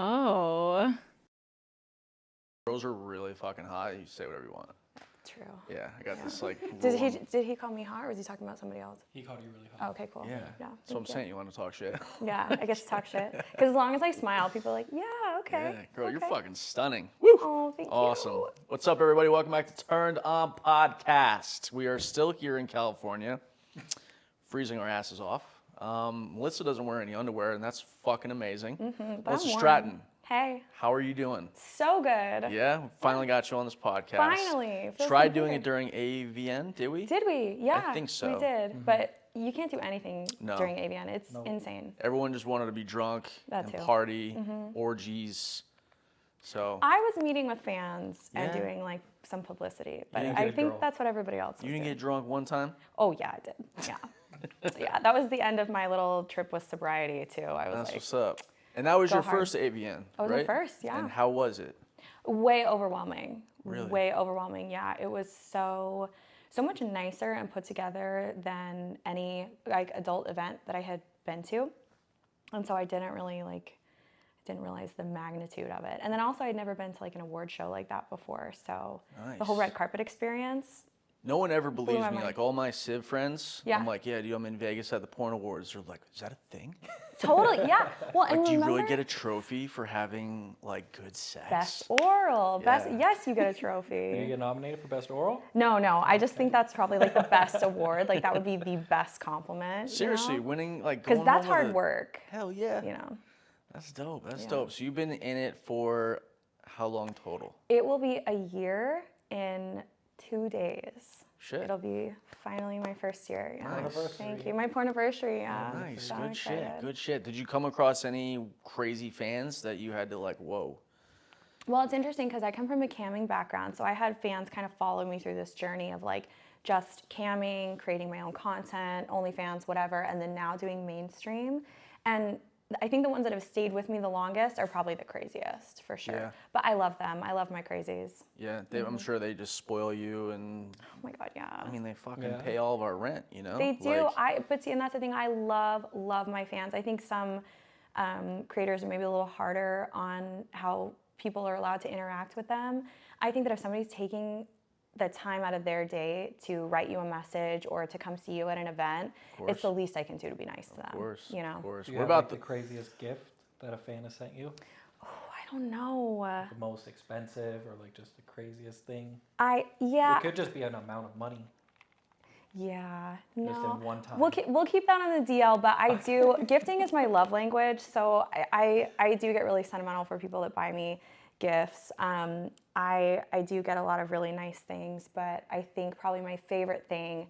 Oh. Girls are really fucking hot. You say whatever you want. True. Yeah, I got this like. Did he call me hot, or was he talking about somebody else? He called you really hot. Oh, okay, cool. Yeah. So I'm saying you want to talk shit. Yeah, I get to talk shit. Because as long as I smile, people are like, yeah, okay. Yeah, girl, you're okay. fucking stunning. Woo! Oh, thank Awesome. you. What's up, everybody? Welcome back to Turned On Podcast. We are still here in California, freezing our asses off. Melissa doesn't wear any underwear, and that's fucking amazing. Melissa Stratton. Hey. How are you doing? So good. Yeah, we finally got you on this podcast. Finally. Tried doing it during AVN, did we? Did we? Yeah. I think so. We did, but you can't do anything No. during AVN. It's insane. Everyone just wanted to be drunk and That too. party, orgies. So I was meeting with fans and doing like some publicity, but didn't I get a think girl. that's what everybody else was you didn't doing. get drunk one time? Oh yeah, I did. Yeah. So, yeah, that was the end of my little trip with sobriety too. I was That's like, what's up. And that was Go your hard. first AVN, That was right? my first, yeah. And how was it? way overwhelming. Really? Way overwhelming. Yeah, it was so much nicer and put together than any like adult event that I had been to. And so I didn't realize the magnitude of it. And then also I'd never been to like an award show like that before. So the whole Nice. red carpet experience. No one ever believes my me. mind. Like all my Civ friends, Yeah. I'm like, yeah, dude, I'm in Vegas at the Porn Awards. They're like, is that a thing? Totally, yeah. Well, and Like, do you really remember- get a trophy for having like good sex? Best oral. Best. Yeah. Yes, you get a Did you trophy. get nominated for Best Oral? No. I just think that's probably like the best award. Like that would be the best compliment. Seriously, winning like Because going that's home with hard work. Hell yeah. You know. That's dope. That's Yeah. dope. So you've been in it for how long total? It will be a year in 2 days. Shit. It'll be finally my first year. Yeah. Nice. Thank you. My porniversary. Yeah. Nice. So Good shit. excited. Good shit. Did you come across any crazy fans that you had to like, whoa? Well, it's interesting because I come from a camming background, so I had fans kind of follow me through this journey of like just camming, creating my own content, OnlyFans, whatever, and then now doing mainstream. And I think the ones that have stayed with me the longest are probably the craziest, for sure. Yeah. But I love them. I love my crazies. Yeah, I'm sure they just spoil you, and Oh my God, yeah. I mean they fucking Yeah. pay all of our rent, you know? They do. Like, But see, and that's the thing. I love my fans. I think some creators are maybe a little harder on how people are allowed to interact with them. I think that if somebody's taking the time out of their day to write you a message or to come see you at an event, it's the least I can do to be nice to them. of course, you know. of course. Do you What have, about like, the craziest gift that a fan has sent you? Oh, I don't know. The most expensive, or like just the craziest thing? Yeah. It could just be an amount of money. Yeah, Just no. in one time. We'll keep that on the DL, but I do, gifting is my love language, so I do get really sentimental for people that buy me gifts. I do get a lot of really nice things, but I think probably my favorite thing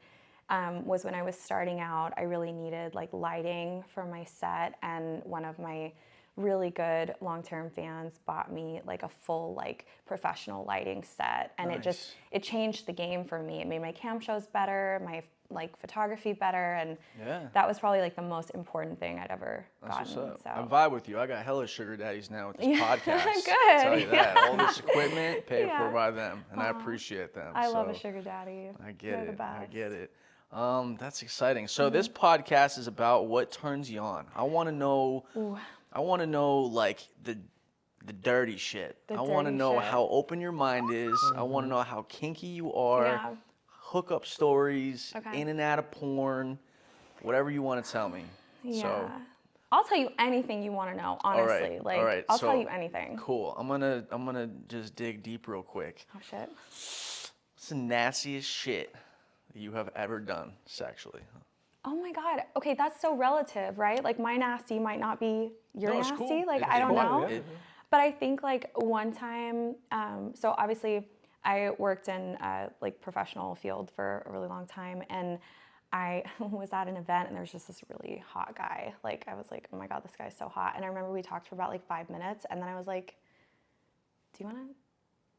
was when I was starting out, I really needed like lighting for my set, and one of my really good long-term fans bought me like a full like professional lighting set, and Nice. it changed the game for me. It made my cam shows better, my like photography better, and Yeah. that was probably like the most important thing I'd ever That's gotten. what's So up. I vibe with you. I got hella sugar daddies now with this Yeah, podcast. good, I'll tell you that. yeah. All this equipment paid for Yeah. by them, and I appreciate them. I love a so sugar daddy. I get They're the it. I best. get it. That's exciting. So Mm-hmm. this podcast is about what turns you on. I want to know. I want to know like the dirty shit. The I want to dirty know shit. how open your mind is. I want to know how kinky you are. Yeah. Hookup stories, Okay. in and out of porn, whatever you want to tell me. Yeah. So I'll tell you anything you want to know, honestly. all right. I'll So, tell you anything. cool. I'm gonna just dig deep real quick. Oh shit. What's the nastiest shit that you have ever done sexually? Oh my God. Okay, that's so relative, right? Like my nasty might not be your No, it's nasty. cool. Like It- I it- don't cool. know. It- But I think like one time, so obviously I worked in like professional field for a really long time, and I was at an event and there was just this really hot guy. Like I was like, oh my God, this guy's so hot. And I remember we talked for about like 5 minutes, and then I was like, do you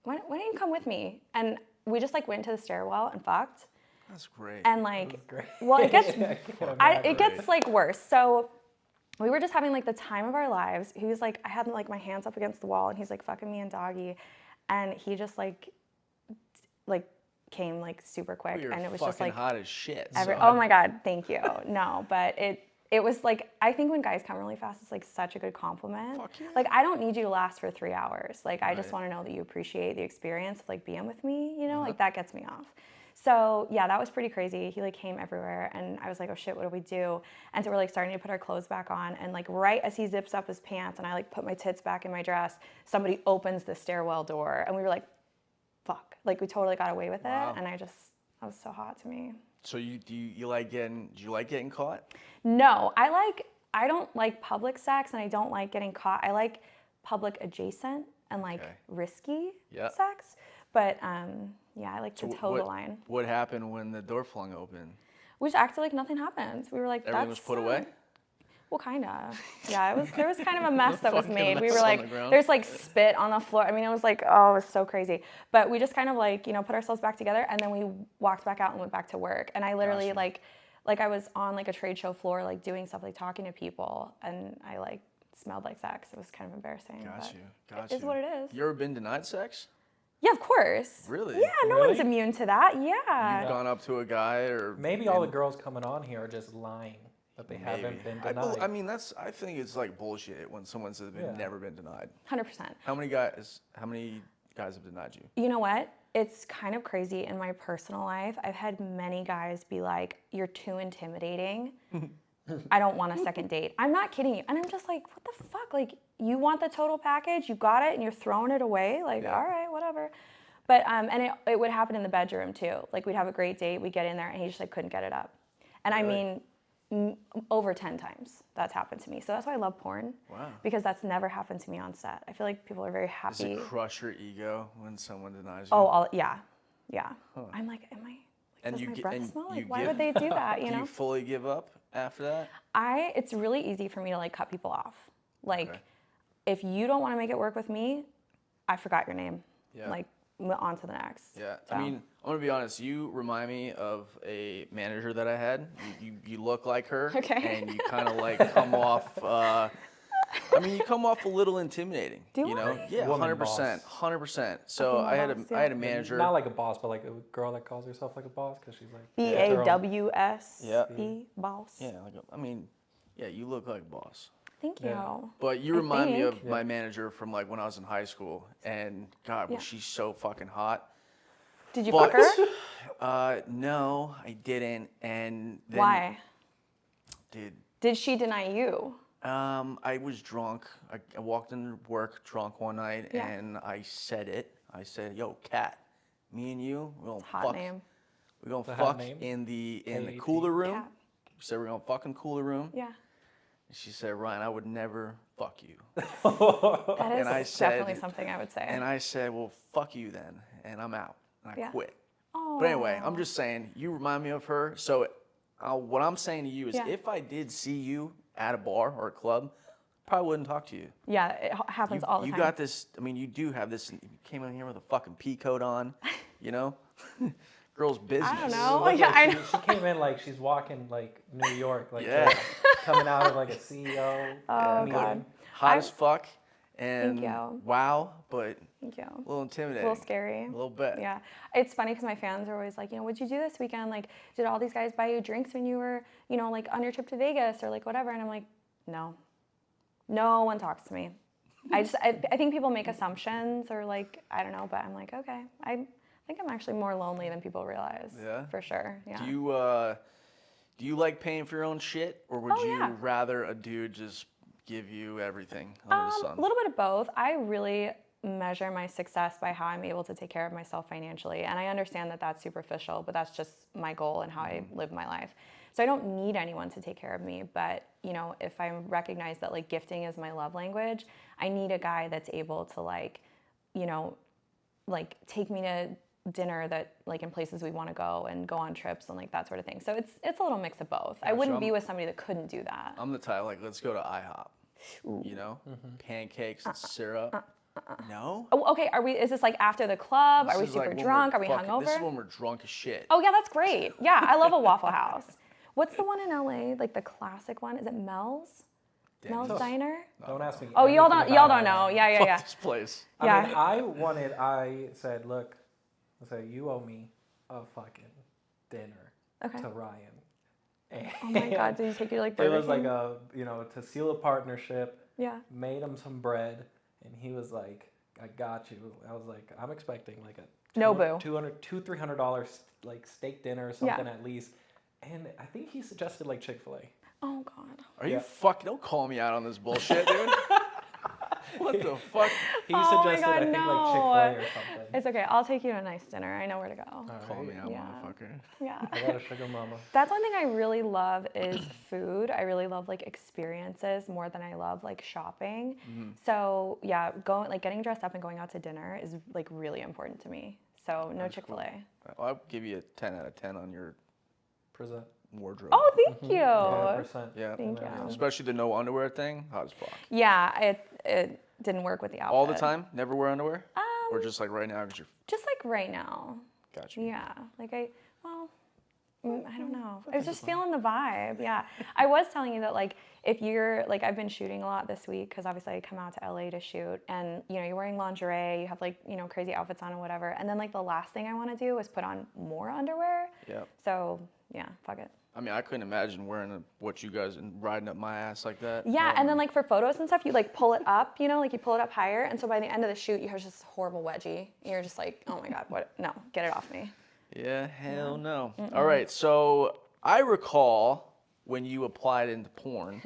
why don't you come with me? And we just like went to the stairwell and fucked. That's great. And like, Great. well, it gets, I can't it imagine. gets like worse. So we were just having like the time of our lives. He was like, I had like my hands up against the wall, and he's like fucking me and doggy, and he just like came like super quick, You're and it was fucking just like hot as shit. every. son. Oh my God, thank you. No, but it was like, I think when guys come really fast, it's like such a good compliment. Fuck yeah. Like, I don't need you to last for 3 hours. Like, I just Right. want to know that you appreciate the experience of like being with me, you know, like that gets me off. So yeah, that was pretty crazy. He like came everywhere and I was like, oh shit, what do we do? And so we're like starting to put our clothes back on. And like right as he zips up his pants and I like put my tits back in my dress, somebody opens the stairwell door and we were like, fuck. Like we totally got away with Wow. it. And that was so hot to me. So do you like getting caught? No, I don't like public sex and I don't like getting caught. I like public adjacent and like Okay. risky Yeah. sex. But yeah, I like to toe the what, line. What happened when the door flung open? We just acted like nothing happened. We were like, Everything was that's put away? Well, kind of. Yeah, there was kind of a mess that was Fucking made. We mess were on like, the ground. there's like spit on the floor. I mean, it was like, oh, it was so crazy. But we just kind of like, you know, put ourselves back together and then we walked back out and went back to work. And I literally Gotcha. like I was on like a trade show floor, like doing stuff, like talking to people. And I like smelled like sex. It was kind of embarrassing. Got you. It is what it is. You ever been denied sex? Yeah, of course. Really? Yeah, no Really? one's immune to that. Yeah. You've gone up to a guy or Maybe all the girls coming on here are just lying that they haven't been denied. I mean, I think it's like bullshit when someone says they've never been denied. 100%. How many guys have denied you? You know what? It's kind of crazy in my personal life. I've had many guys be like, you're too intimidating. I don't want a second date. I'm not kidding you. And I'm just like, what the fuck? Like, you want the total package, you got it, and you're throwing it away? Like, all right, whatever. But, and it would happen in the bedroom too. Like, we'd have a great date, we'd get in there, and he just like couldn't get it up. And Really? I mean, over 10 times that's happened to me. So that's why I love porn. Wow. Because that's never happened to me on set. I feel like people are very Does happy. it crush your ego when someone denies you? Oh, yeah. I'm like, And does you my gi- breath and smell? you Like, why give- would they do that, you Do know? you fully give up after that? It's really easy for me to like cut people off. Like, Okay. if you don't want to make it work with me, I forgot your name. Yeah. Like, on to the next. Yeah, So. I mean, I'm gonna be honest. You remind me of a manager that I had. You look like her, Okay. and you kind of like come off. I mean, you come off a little intimidating. Do you know? I? Yeah, Woman 100%, boss. 100%. So female I had boss, I yeah. had a manager. Not like a boss, but like a girl that calls herself like a boss because she's like BAWSE, Yeah. boss. Yeah, I mean, yeah, you look like a boss. Thank you. Yeah. But you I remind me think. of my manager from like when I was in high school, and God, was Yeah. she so fucking hot. Did you But, fuck her? no, I didn't. And then, Why? Dude, Did she deny you? I was drunk. I walked into work drunk one night, Yeah. and I said it. I said, "Yo, Kat, me and you, we're gonna Hot fuck. name. We're gonna The hot fuck name? in the K-A-T. cooler room." Kat. We said we're gonna fuck in the cooler room. Yeah. And she said, "Ryan, I would never fuck you." That is And I said- definitely something I would say. And I said, "Well, fuck you then," and I'm out. And I Yeah. quit. Oh. But anyway, I'm just saying, you remind me of her. So what I'm saying to you is Yeah. if I did see you at a bar or a club, probably wouldn't talk to you. Yeah, it happens all the You time. got this, I mean, you do have this, you came in here with a fucking pea coat on, you know? Girl's business. I don't know. Look Yeah, like I she, know. she came in like she's walking like New York, like Yeah. just coming out of like a CEO Oh, meeting. God. Hot I- as fuck. And you. wow, but Thank you. a little intimidating. A little scary. A little bit. Yeah. It's funny because my fans are always like, you know, what'd you do this weekend? Like, did all these guys buy you drinks when you were, you know, like on your trip to Vegas or like whatever? And I'm like, no. No one talks to me. I think people make assumptions or like, I don't know, but I'm like, okay. I think I'm actually more lonely than people realize. Yeah? For sure. Yeah. Do you like paying for your own shit, or would Oh, you yeah. rather a dude just give you everything under the sun? A little bit of both. I really measure my success by how I'm able to take care of myself financially. And I understand that that's superficial, but that's just my goal and how I live my life. So I don't need anyone to take care of me. But, you know, if I recognize that like gifting is my love language, I need a guy that's able to like, you know, like take me to dinner that like in places we want to go and go on trips and like that sort of thing. So it's a little mix of both. I wouldn't be with somebody that couldn't do that. I'm the type like, let's go to IHOP. You know, pancakes and syrup. No. Oh, okay. Is this like after the club? Are we This is like super when drunk? we're Are we fucking- hungover? This is when we're drunk as shit. Oh yeah, that's great. Yeah, I love a Waffle House. What's the one in LA? Like the classic one? Is it Mel's? Mel's Denny's. Diner? Don't ask me. Oh, y'all anything don't about know. it. Yeah, yeah, Fuck yeah. this place. Yeah. I mean, I said, look, I said, you owe me a fucking dinner Okay. to Ryan. Oh my God, did he take you to like It Burger was like King? to seal a partnership, Yeah. made him some bread, and he was like, I got you. I was like, I'm expecting like a Nobu. $300 like steak dinner or something at least. And I think he suggested like Chick-fil-A. Oh God. Are you fucking? Don't call me out on this bullshit, dude. What the fuck? He Oh my suggested God, I think no. like Chick-fil-A or something. It's okay. I'll take you to a nice dinner. I know where to go. Call me out, Yeah. motherfucker. Yeah. I got a sugar mama. That's one thing I really love is food. I really love like experiences more than I love like shopping. So yeah, getting dressed up and going out to dinner is like really important to me. So no Chick-fil-A. Well, I'll give you a 10 out of 10 on your Present. wardrobe. Oh, thank you. 100%. Yeah. Thank you. Especially the no underwear thing. Hot as fuck. Yeah, it didn't work with the outfit. All the time? Never wear underwear? Or just like right now because you're... Just like right now. Gotcha. Yeah, like I don't know. I was just feeling the vibe. Yeah, I was telling you that like if you're like I've been shooting a lot this week because obviously I come out to LA to shoot, and you're wearing lingerie, you have like crazy outfits on and whatever, and then like the last thing I want to do is put on more underwear. Yeah. So yeah, fuck it. I mean, I couldn't imagine wearing what you guys and riding up my ass like that. Yeah, and then like for photos and stuff, you like pull it up, like you pull it up higher, and so by the end of the shoot, you have just horrible wedgie. You're just like, oh my God, what? No, get it off me. Yeah, hell no. All right, so I recall when you applied into porn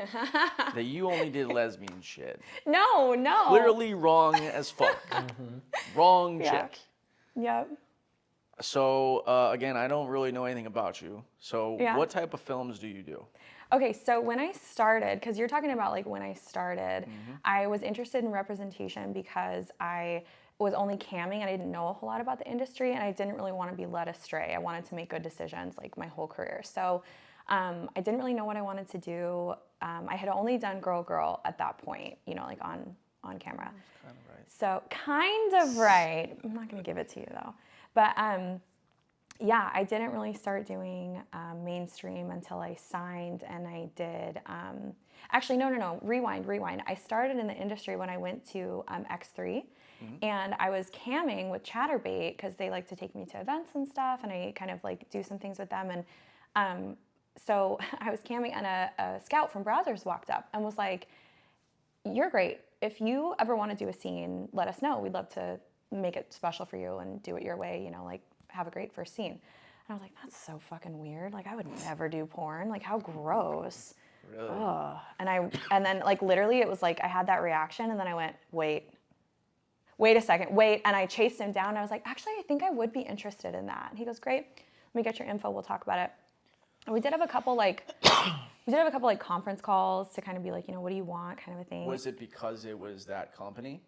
that you only did lesbian shit. No. Clearly wrong as fuck. Wrong Yeah. chick. Yep. So, again, I don't really know anything about you. So, Yeah. what type of films do you do? Okay, so when I started, because you're talking about like when I started, I was interested in representation because I was only camming and I didn't know a whole lot about the industry, and I didn't really want to be led astray. I wanted to make good decisions like my whole career. So I didn't really know what I wanted to do. I had only done girl at that point, like on camera. That's kind of right. So kind of right. I'm not going to give it to you though. But yeah, I didn't really start doing mainstream until I signed, and I did. Actually, no. Rewind. I started in the industry when I went to X3, and I was camming with Chatterbait because they like to take me to events and stuff, and I kind of like do some things with them. And so I was camming, and a scout from Browsers walked up and was like, "You're great. If you ever want to do a scene, let us know. We'd love to make it special for you and do it your way, like have a great first scene." And I was like, that's so fucking weird. Like I would never do porn. Like how gross. Really? Ugh. And then like literally it was like I had that reaction, and then I went, wait a second, and I chased him down. And I was like, actually, I think I would be interested in that. And he goes, great, let me get your info, we'll talk about it. And we did have a couple like conference calls to kind of be like, what do you want, kind of a thing. Was it because it was that company?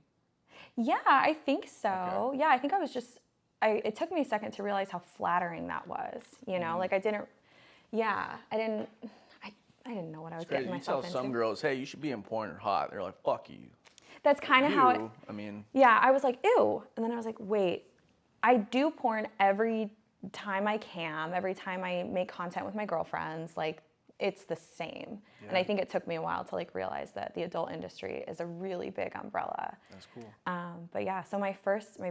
Yeah, I think so. Okay. Yeah, I think I was just, it took me a second to realize how flattering that was, like I didn't know what I was getting You myself tell into. some girls, hey, you should be in porn or hot. They're like, fuck you. That's kind of how it, I mean, yeah, I was like, ew. And then I was like, wait, I do porn every time I cam, every time I make content with my girlfriends, like it's the same. Yeah. And I think it took me a while to like realize that the adult industry is a really big umbrella. that's cool. But yeah, so my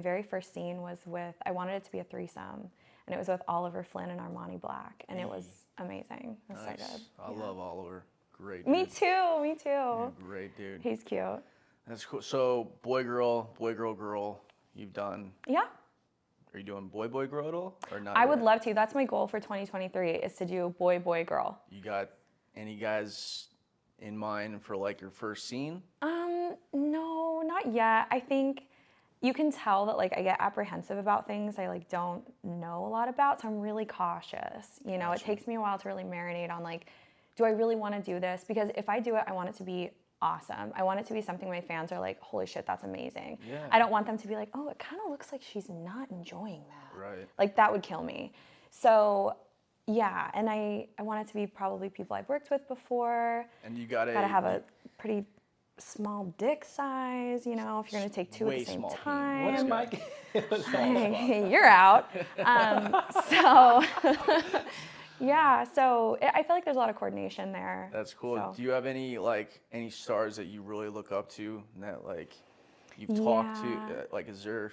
very first scene was with, I wanted it to be a threesome, and it was with Oliver Flynn and Armani Black, and it was amazing. It was so good. I love Oliver. Great dude. Me too. Yeah, great dude. He's cute. That's cool. So boy, girl, you've done. Yeah. Are you doing boy, girl at all? Or not I yet? would love to. That's my goal for 2023 is to do boy, girl. You got any guys in mind for like your first scene? No, not yet. I think you can tell that like I get apprehensive about things I like don't know a lot about, so I'm really cautious. It Gotcha. takes me a while to really marinate on like, do I really want to do this? Because if I do it, I want it to be awesome. I want it to be something my fans are like, holy shit, that's amazing. Yeah. I don't want them to be like, oh, it kind of looks like she's not enjoying that. Right. Like that would kill me. So yeah, and I want it to be probably people I've worked with before. And you gotta have a pretty small dick size, if you're gonna take two at Way the same small time. What am I? You're out. So yeah, so I feel like there's a lot of coordination there. That's cool. So. Do you have any stars that you really look up to that like you've talked to? Like, is there?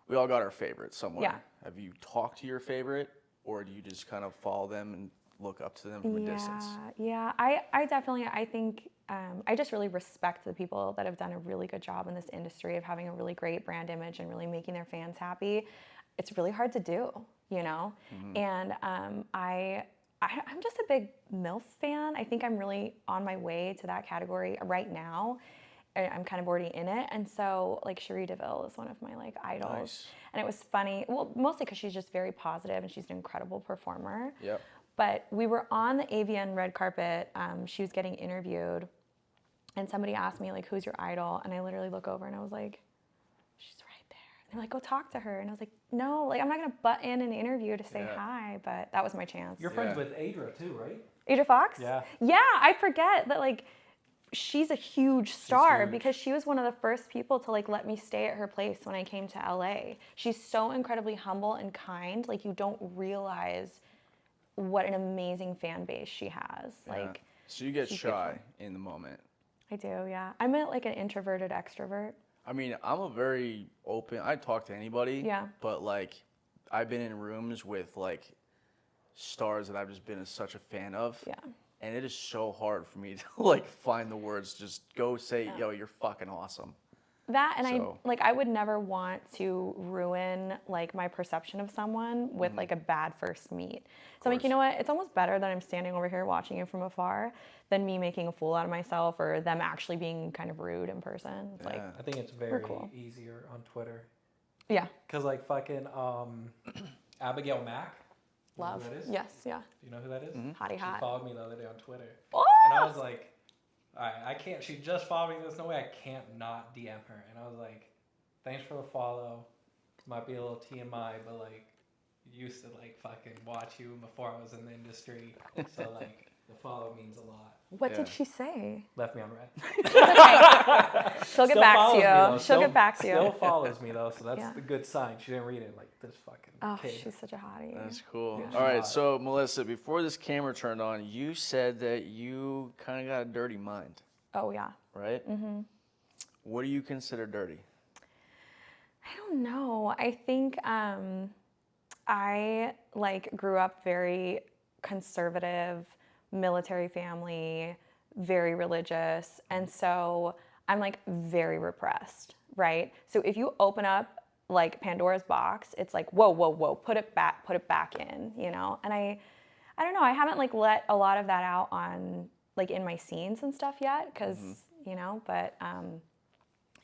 We all got our favorites somewhere. Yeah. Have you talked to your favorite, or do you just kind of follow them and look up to them from a distance. Yeah. I definitely, I think, I just really respect the people that have done a really good job in this industry of having a really great brand image and really making their fans happy. It's really hard to do, you know? And I'm just a big MILF fan. I think I'm really on my way to that category right now. I'm kind of already in it. And so like Cherie DeVille is one of my like idols. Nice. And it was funny, well, mostly because she's just very positive and she's an incredible performer. Yep. But we were on the AVN red carpet. She was getting interviewed and somebody asked me like, who's your idol? And I literally look over and I was like, she's right there. And they're like, go talk to her. And I was like, no, like I'm not gonna butt in an interview to say hi, but that was my chance. You're friends with Adra too, right? Adra Fox? Yeah. Yeah, I forget that like she's a huge star huge. because she was one of the first people to like let me stay at her place when I came to LA. She's so incredibly humble and kind. Like you don't realize what an amazing fan base she has. Like so you get she's shy beautiful. in the moment. I do, yeah. I'm like an introverted extrovert. I mean, I'm a very open. I talk to anybody. Yeah. But like, I've been in rooms with like stars that I've just been such a fan of. Yeah. And it is so hard for me to like find the words. Just go say, yo, you're fucking awesome. That and So- I would never want to ruin like my perception of someone with like a bad first meet. So I'm like, you know what? It's almost better that I'm standing over here watching you from afar than me making a fool out of myself or them actually being kind of rude in person. It's like, I think it's very cool. easier on Twitter. yeah, Cause like fucking Abigail Mack. You know love. who that is? Yes, yeah. Do you know who that is? Hottie She hot. followed me the other day on Twitter. Oh! And I was like, all right, I can't. She just followed me. There's no way I can't not DM her. And I was like, thanks for the follow. Might be a little TMI, but like, used to like fucking watch you before I was in the industry. So like, the follow means a lot. What did she say? Left me on red. She'll get Still back follows to me, though. you. She'll get back to you. Still follows me though, so that's Yeah. the good sign. She didn't read it like this fucking Oh, kid. she's such a hottie. That's cool. Yeah, All right, she's hot. so Melissa, before this camera turned on, you said that you kind of got a dirty mind, Oh yeah. right? Mm-hmm. What do you consider dirty? I don't know. I think I like grew up very conservative, military family, very religious, and so I'm like very repressed, right? So if you open up like Pandora's box, it's like whoa, whoa, whoa, put it back in, you know? And I don't know, I haven't like let a lot of that out on like in my scenes and stuff yet, because you know, but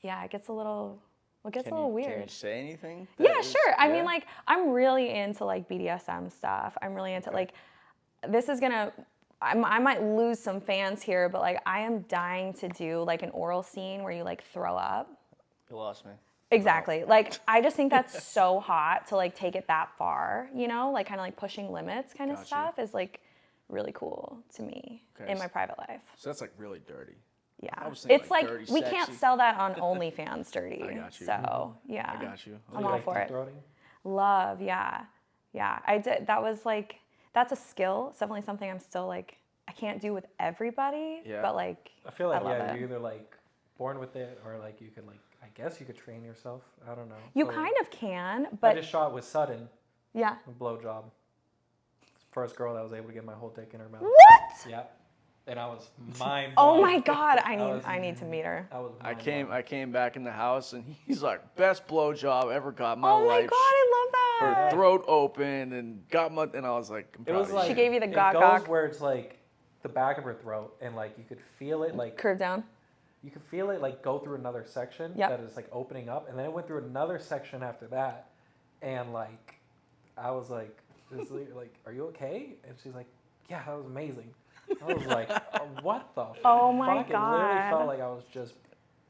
yeah, it gets a little weird. Can you say anything? Yeah, sure. I mean, like, I'm really into like BDSM stuff. I'm really into like, this is gonna, I might lose some fans here, but like, I am dying to do like an oral scene where you like throw up. You lost me. Exactly. Like, I just think that's so hot to like take it that far, you know, like kind of like pushing limits kind of Gotcha. stuff is like really cool to me Okay, in my private life. So that's like really dirty. Yeah. I was thinking, It's like, like, dirty, we can't sexy. sell that on OnlyFans dirty. I got you. So, yeah. I got you. I'm You all like for deep it. throating? Love, yeah. Yeah, I did. That was like, that's a skill. It's definitely something I'm still like, I can't do with everybody, Yeah. but like, I feel like I love yeah, it. you're either like born with it or like you could like I guess you could train yourself. I don't know. you So, kind of can, I but just shot with Sutton, yeah. a blowjob. First girl that was able to get my whole dick in her mouth. What? Yeah. And I was mind Oh blown. my God, was- I need to meet her. I was I mind came blown. back in the house and he's like, best blowjob ever got in my Oh my life. God, I love Her that. throat open and got my, and I was like, I'm It proud was of like She gave you the it gawk goes gawk. where it's like the back of her throat and like you could feel it like Curve down. you could feel it like go through another section Yep. that is like opening up, and then it went through another section after that, and like I was like, this is, like, are you okay? And she's like, yeah, that was amazing. I was like, what the Oh my fuck? It literally God. felt like I was just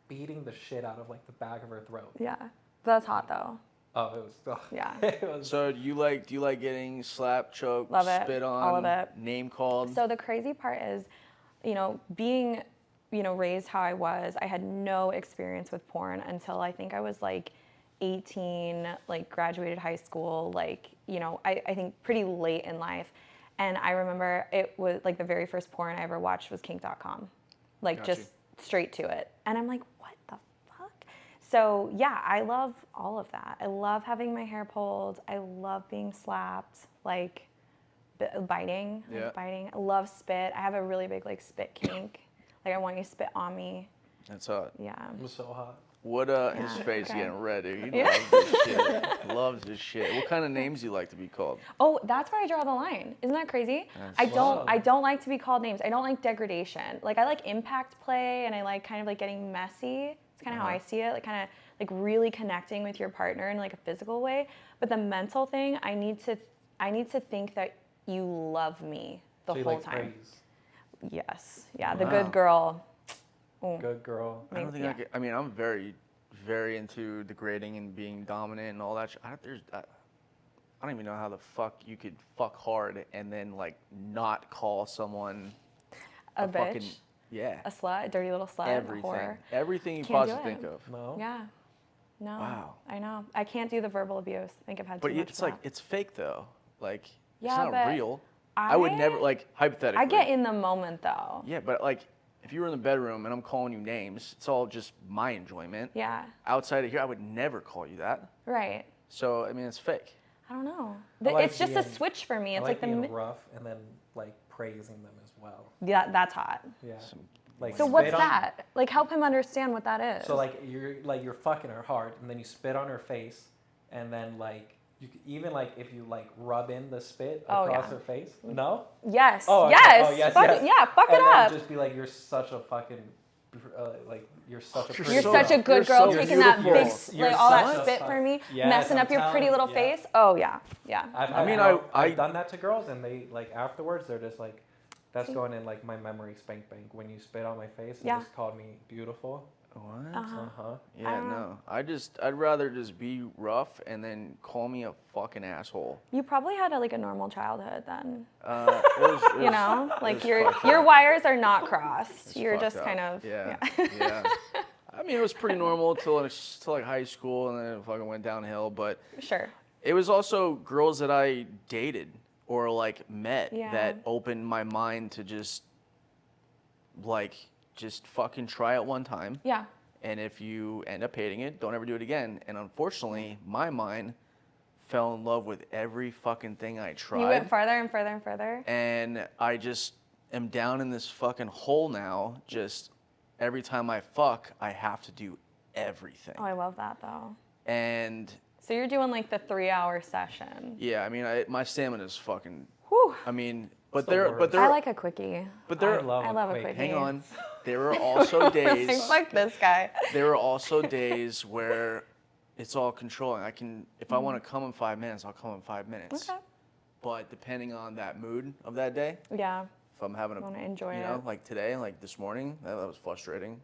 beating the shit out of like the back of her throat. Yeah, that's hot though. Oh, it was. Oh, Yeah. it was. So do you like getting slapped, choked, Love it. spit on, All of it. name called? So the crazy part is, you know, being, you know, raised how I was, I had no experience with porn until I think I was like 18, like graduated high school, like, you know, I think pretty late in life. And I remember it was like the very first porn I ever watched was kink.com, like Got just you. straight to it. And I'm like, what the fuck? So yeah, I love all of that. I love having my hair pulled. I love being slapped. Like, biting. Yeah. Like biting. I love spit. I have a really big like spit kink. Like I want you to spit on me. That's hot. Yeah. I'm so hot. What his Yeah, face okay. getting red, dude. He Yeah. loves this shit. Loves this shit. What kind of names do you like to be called? Oh, that's where I draw the line. Isn't that crazy? I don't like to be called names. I don't like degradation. Like I like impact play and I like kind of like getting messy. It's kind of how I see it. Like kind of like really connecting with your partner in like a physical way. But the mental thing, I need to think that you love me the So you whole like time. praise. Yes. Yeah, the Wow. good girl. Oh. Good girl. I don't think Yeah. I could. I mean, I'm very, very into degrading and being dominant and all that shit. I don't even know how the fuck you could fuck hard and then like not call someone A bitch. fucking yeah. A slut, a dirty little slut, a Everything. whore. Everything you Can't do possibly it. think of. No. Yeah. No. Wow. I know. I can't do the verbal abuse. I think I've had But too much it's of like that. it's fake though. Like Yeah, it's not but real. I would never like hypothetically. I get in the moment though. Yeah, but like if you were in the bedroom and I'm calling you names, it's all just my enjoyment. Yeah. Outside of here, I would never call you that. Right. So I mean, it's fake. I don't know. I like It's just a being- switch for me. I It's like the being rough and then like praising them as well. yeah, that's hot. Yeah. Some- Like So spit what's on- that? Like help him understand what that is. So like you're fucking her hard, and then you spit on her face, and then like you could, even like if you like rub in the spit Oh, across yeah. her face. No. yes. Oh, okay. Yes. Oh, yes, Fuck yes. it. Yeah. Fuck And it then up. just be like, you're such a fucking like you're such a You're pretty You're so- girl. such a good you're girl so taking that big, beautiful. You're like all that such a spit fuck- for me, Yes, messing I'm up your pretty telling- little yeah. face. Oh yeah, yeah. I mean, I've I- done that to girls, and they like afterwards they're just like, that's going in like my memory spank bank. When you spit on my face, and Yeah. just called me beautiful. What? Uh-huh. Yeah, no. I'd rather just be rough and then call me a fucking asshole. You probably had like a normal childhood then. It was, You know, like was your fucked your up. wires are not crossed. It's You're fucked just up. kind of yeah. I mean, it was pretty normal till like high school, and then it fucking went downhill. But Sure. it was also girls that I dated or like met Yeah. that opened my mind to just fucking try it one time. Yeah. And if you end up hating it, don't ever do it again. And unfortunately, my mind fell in love with every fucking thing I tried. You went further and further and further. And I just am down in this fucking hole now. Just every time I fuck, I have to do everything. Oh, I love that though. And So you're doing like the 3-hour session. yeah, I mean, my stamina is fucking. Whew. I mean, but the there, worst. but there, I like a quickie. but there. I love a quick- quickie. Hang on. There were also days. Like, fuck this guy. There were also days where it's all controlling. I can, if I want to come in 5 minutes, I'll come in 5 minutes. Okay. But depending on that mood of that day, Yeah. if I'm having a, Wanna enjoy you know, it. like today, like this morning, that was frustrating.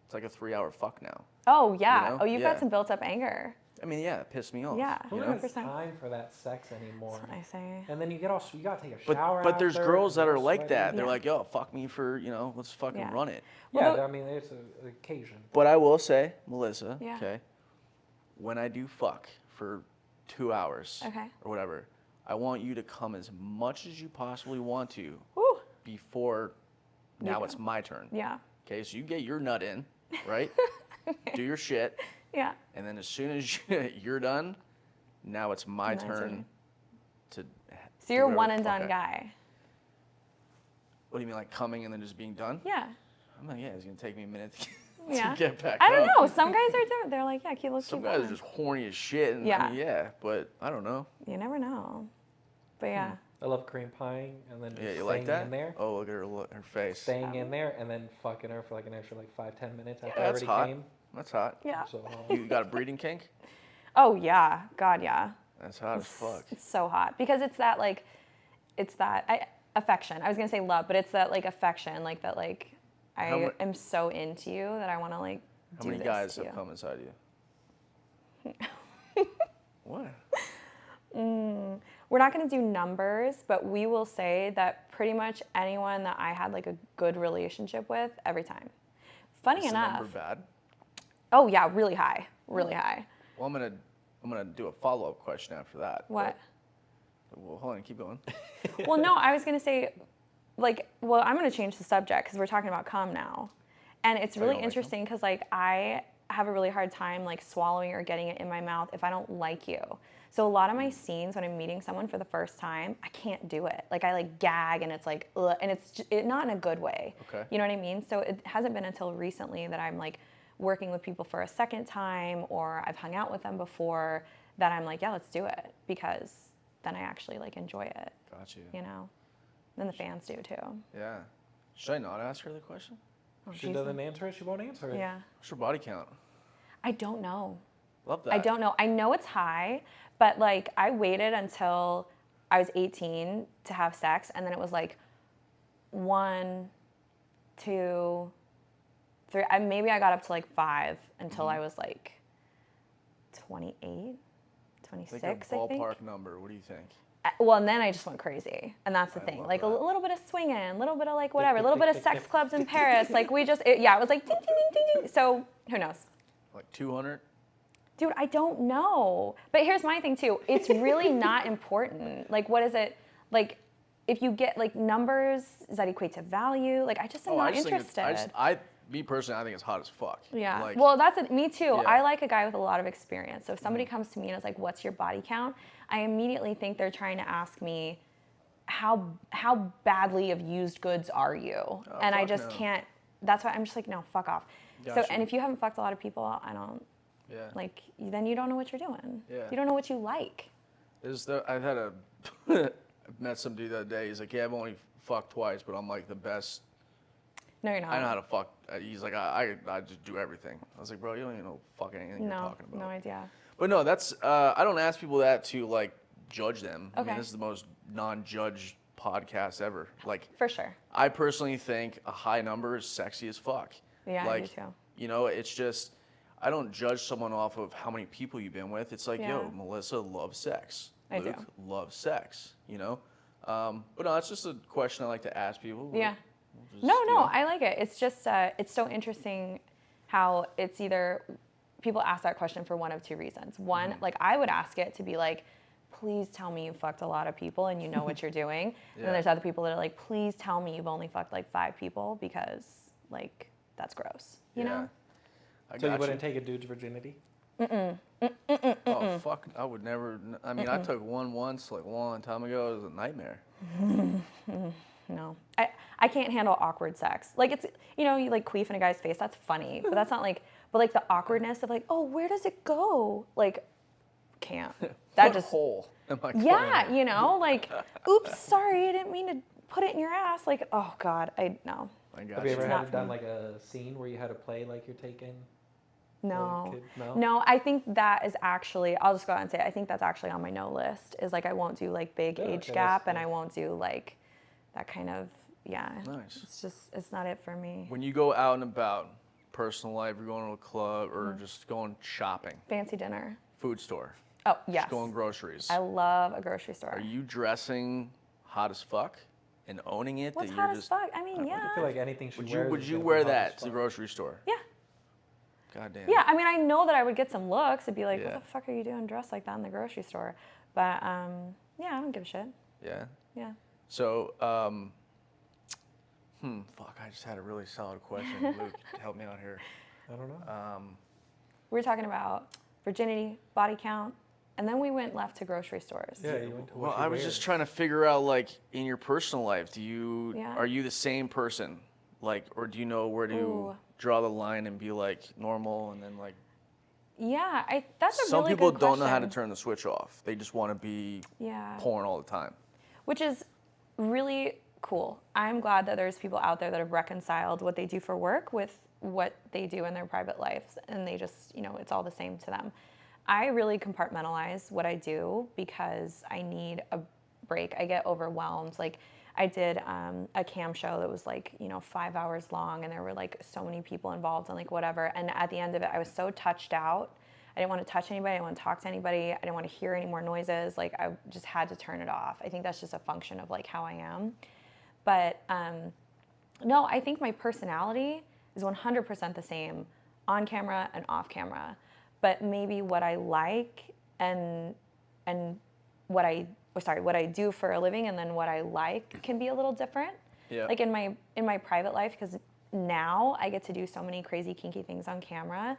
It's like a 3-hour fuck now. Oh yeah. You know? Oh, you've Yeah. got some built up anger. I mean, yeah, it pissed me off. Yeah. Who You know? has 100%. time for that sex anymore? That's what I say. And then you gotta take a But shower. but there's after, girls that you're are like sweaty. that. They're Yeah. like, yo, fuck me for, you know, let's fucking Yeah. run it. Yeah, Well, I mean, it's an occasion. But I will say, Melissa, Yeah. okay, when I do fuck for 2 hours Okay. or whatever, I want you to come as much as you possibly want to Woo. before now go. it's my turn. Yeah. Okay, so you get your nut in, right? Do your shit, Yeah. and then as soon as you're done, now it's my Now it's your turn to. So you're a do whatever one the and fuck done guy. What do you mean, like coming and then just being done? Yeah. I'm like, yeah, it's gonna take me a minute to Yeah. get back I don't up. know. Some guys are different. They're like, yeah, let's Some keep guys are going. just horny as shit, and Yeah. I mean, yeah, but I don't know. You never know. But yeah. I love cream pieing, and then Yeah, just you like staying that? in there, Oh, look at her face. staying in there, and then fucking her for like an extra like 5-10 minutes after Yeah, I that's already hot. came. That's hot. Yeah. So You got a breeding kink? Oh yeah. God yeah. That's hot as fuck. It's so hot because it's that like, affection. I was gonna say love, but it's that like affection, like that like How I mu- am so into you that I want to like How do many this guys to have you. come inside you? What? We're not going to do numbers, but we will say that pretty much anyone that I had like a good relationship with every time. Funny Is the enough. number bad? Oh yeah, really high, really high. Well, I'm gonna do a follow-up question after that. What? but- well, hold on, keep going. Well, no, I was going to say, like, well, I'm going to change the subject because we're talking about cum now, and it's you really don't like cum? interesting because like I have a really hard time like swallowing or getting it in my mouth if I don't like you. So a lot of my scenes when I'm meeting someone for the first time, I can't do it. Like I like gag and it's like, ugh, and it's not in a good way. Okay. You know what I mean? So it hasn't been until recently that I'm like working with people for a second time, or I've hung out with them before, that I'm like, yeah, let's do it, because then I actually like enjoy it. Got you. You know? And the fans do too. Yeah. Should I not ask her the question? Oh, She geez. doesn't answer it, she won't answer it. Yeah. What's your body count? I don't know. Love that. I don't know. I know it's high, but like I waited until I was 18 to have sex, and then it was like 1, 2, 3. Maybe I got up to like 5 until I was like 28, 26, Like a I think. ballpark number. What do you think? Well, and then I just went crazy, and that's the I thing. love Like a that. little bit of swinging, a little bit of like whatever, a little bit of sex clubs in Paris. Like we just, it was like ding, ding, ding, ding, ding. So who knows? Like 200? Dude, I don't know. But here's my thing too. It's really not important. Like, what is it? Like, if you get like numbers, does that equate to value? Like, I just am not interested. Me personally, I think it's hot as fuck. Yeah. Like, Well, that's it. Me too. Yeah. I like a guy with a lot of experience. So if somebody comes to me and is like, "What's your body count?" I immediately think they're trying to ask me, how badly of used goods are you? And I fuck just no. can't. That's why I'm just like, no, fuck off. So, Gotcha. and if you haven't fucked a lot of people, I don't. yeah. Like, then you don't know what you're doing. Yeah. You don't know what you like. I've had I met some dude the other day. He's like, yeah, I've only fucked twice, but I'm like the best. No, you're not. I know how to fuck. He's like, I just do everything. I was like, bro, you don't even know fucking anything you're talking about. No idea. But no, that's, I don't ask people that to like judge them. I mean, Okay. this is the most non-judge podcast ever. Like, For sure. I personally think a high number is sexy as fuck. Yeah, like, I do too. You know, it's just, I don't judge someone off of how many people you've been with. It's like, Yeah. yo, Melissa loves sex. I Luke do. loves sex, you know? But no, it's just a question I like to ask people. Yeah. We'll just, No, you know. I like it. It's just, it's so interesting how it's either, people ask that question for one of two reasons. One, like I would ask it to be like, please tell me you fucked a lot of people and you know what you're doing. And then there's other people that are like, please tell me you've only fucked like 5 people, because like, that's gross, you know? I So you got wouldn't take a dude's virginity? Oh, fuck. I would never. I mean, I took one once, like a long time ago. It was a nightmare. No, I can't handle awkward sex. Like it's, you know, you like queef in a guy's face. That's funny, but that's not like, but like the awkwardness of like, oh, where does it go? Like, can't. That What just, hole am I going yeah, in? you know, like, oops, sorry, I didn't mean to put it in your ass. Like, oh God, no. I got Have you ever It's not had done for like a scene where you had to play like you're taking? No. No? No, I think that is actually, I'll just go out and say, I think that's actually on my no list, is like I won't do like big Oh, age okay, gap, that's and I nice. won't do like that kind of, yeah. Nice. It's just, it's not it for me. When you go out and about, personal life, you're going to a club or Mm-hmm. just going shopping, Fancy dinner. food store, Oh, yes. just going groceries. I love a grocery store. Are you dressing hot as fuck and owning it? What's that you're hot as just, fuck? I mean, yeah. I feel like anything she Would wears. you is gonna be wear hot that as to the fuck. grocery store? Yeah. God damn. Yeah, I mean, I know that I would get some looks. It'd be like, Yeah. what the fuck are you doing dressed like that in the grocery store? But yeah, I don't give a shit. Yeah. Yeah. So, fuck, I just had a really solid question. Luke, help me out here. I don't know. We were talking about virginity, body count, and then we went left to grocery stores. Yeah, you went to Well, what she I was wears. just trying to figure out, like, in your personal life, Yeah. are you the same person? Like, or do you know where to Ooh. draw the line and be like normal and then like Yeah, that's a some really people good don't know how to question. turn the switch off. They just want to be Yeah. porn all the time. Which is really cool. I'm glad that there's people out there that have reconciled what they do for work with what they do in their private lives, and they just, you know, it's all the same to them. I really compartmentalize what I do because I need a break. I get overwhelmed. Like I did a cam show that was like, you know, 5 hours long, and there were like so many people involved and like whatever. And at the end of it, I was so touched out. I didn't want to touch anybody. I didn't want to talk to anybody. I didn't want to hear any more noises. Like I just had to turn it off. I think that's just a function of like how I am. But no, I think my personality is 100% the same on camera and off camera. But maybe what I like and what I do for a living and then what I like can be a little different. Yeah. Like in my private life, because now I get to do so many crazy kinky things on camera.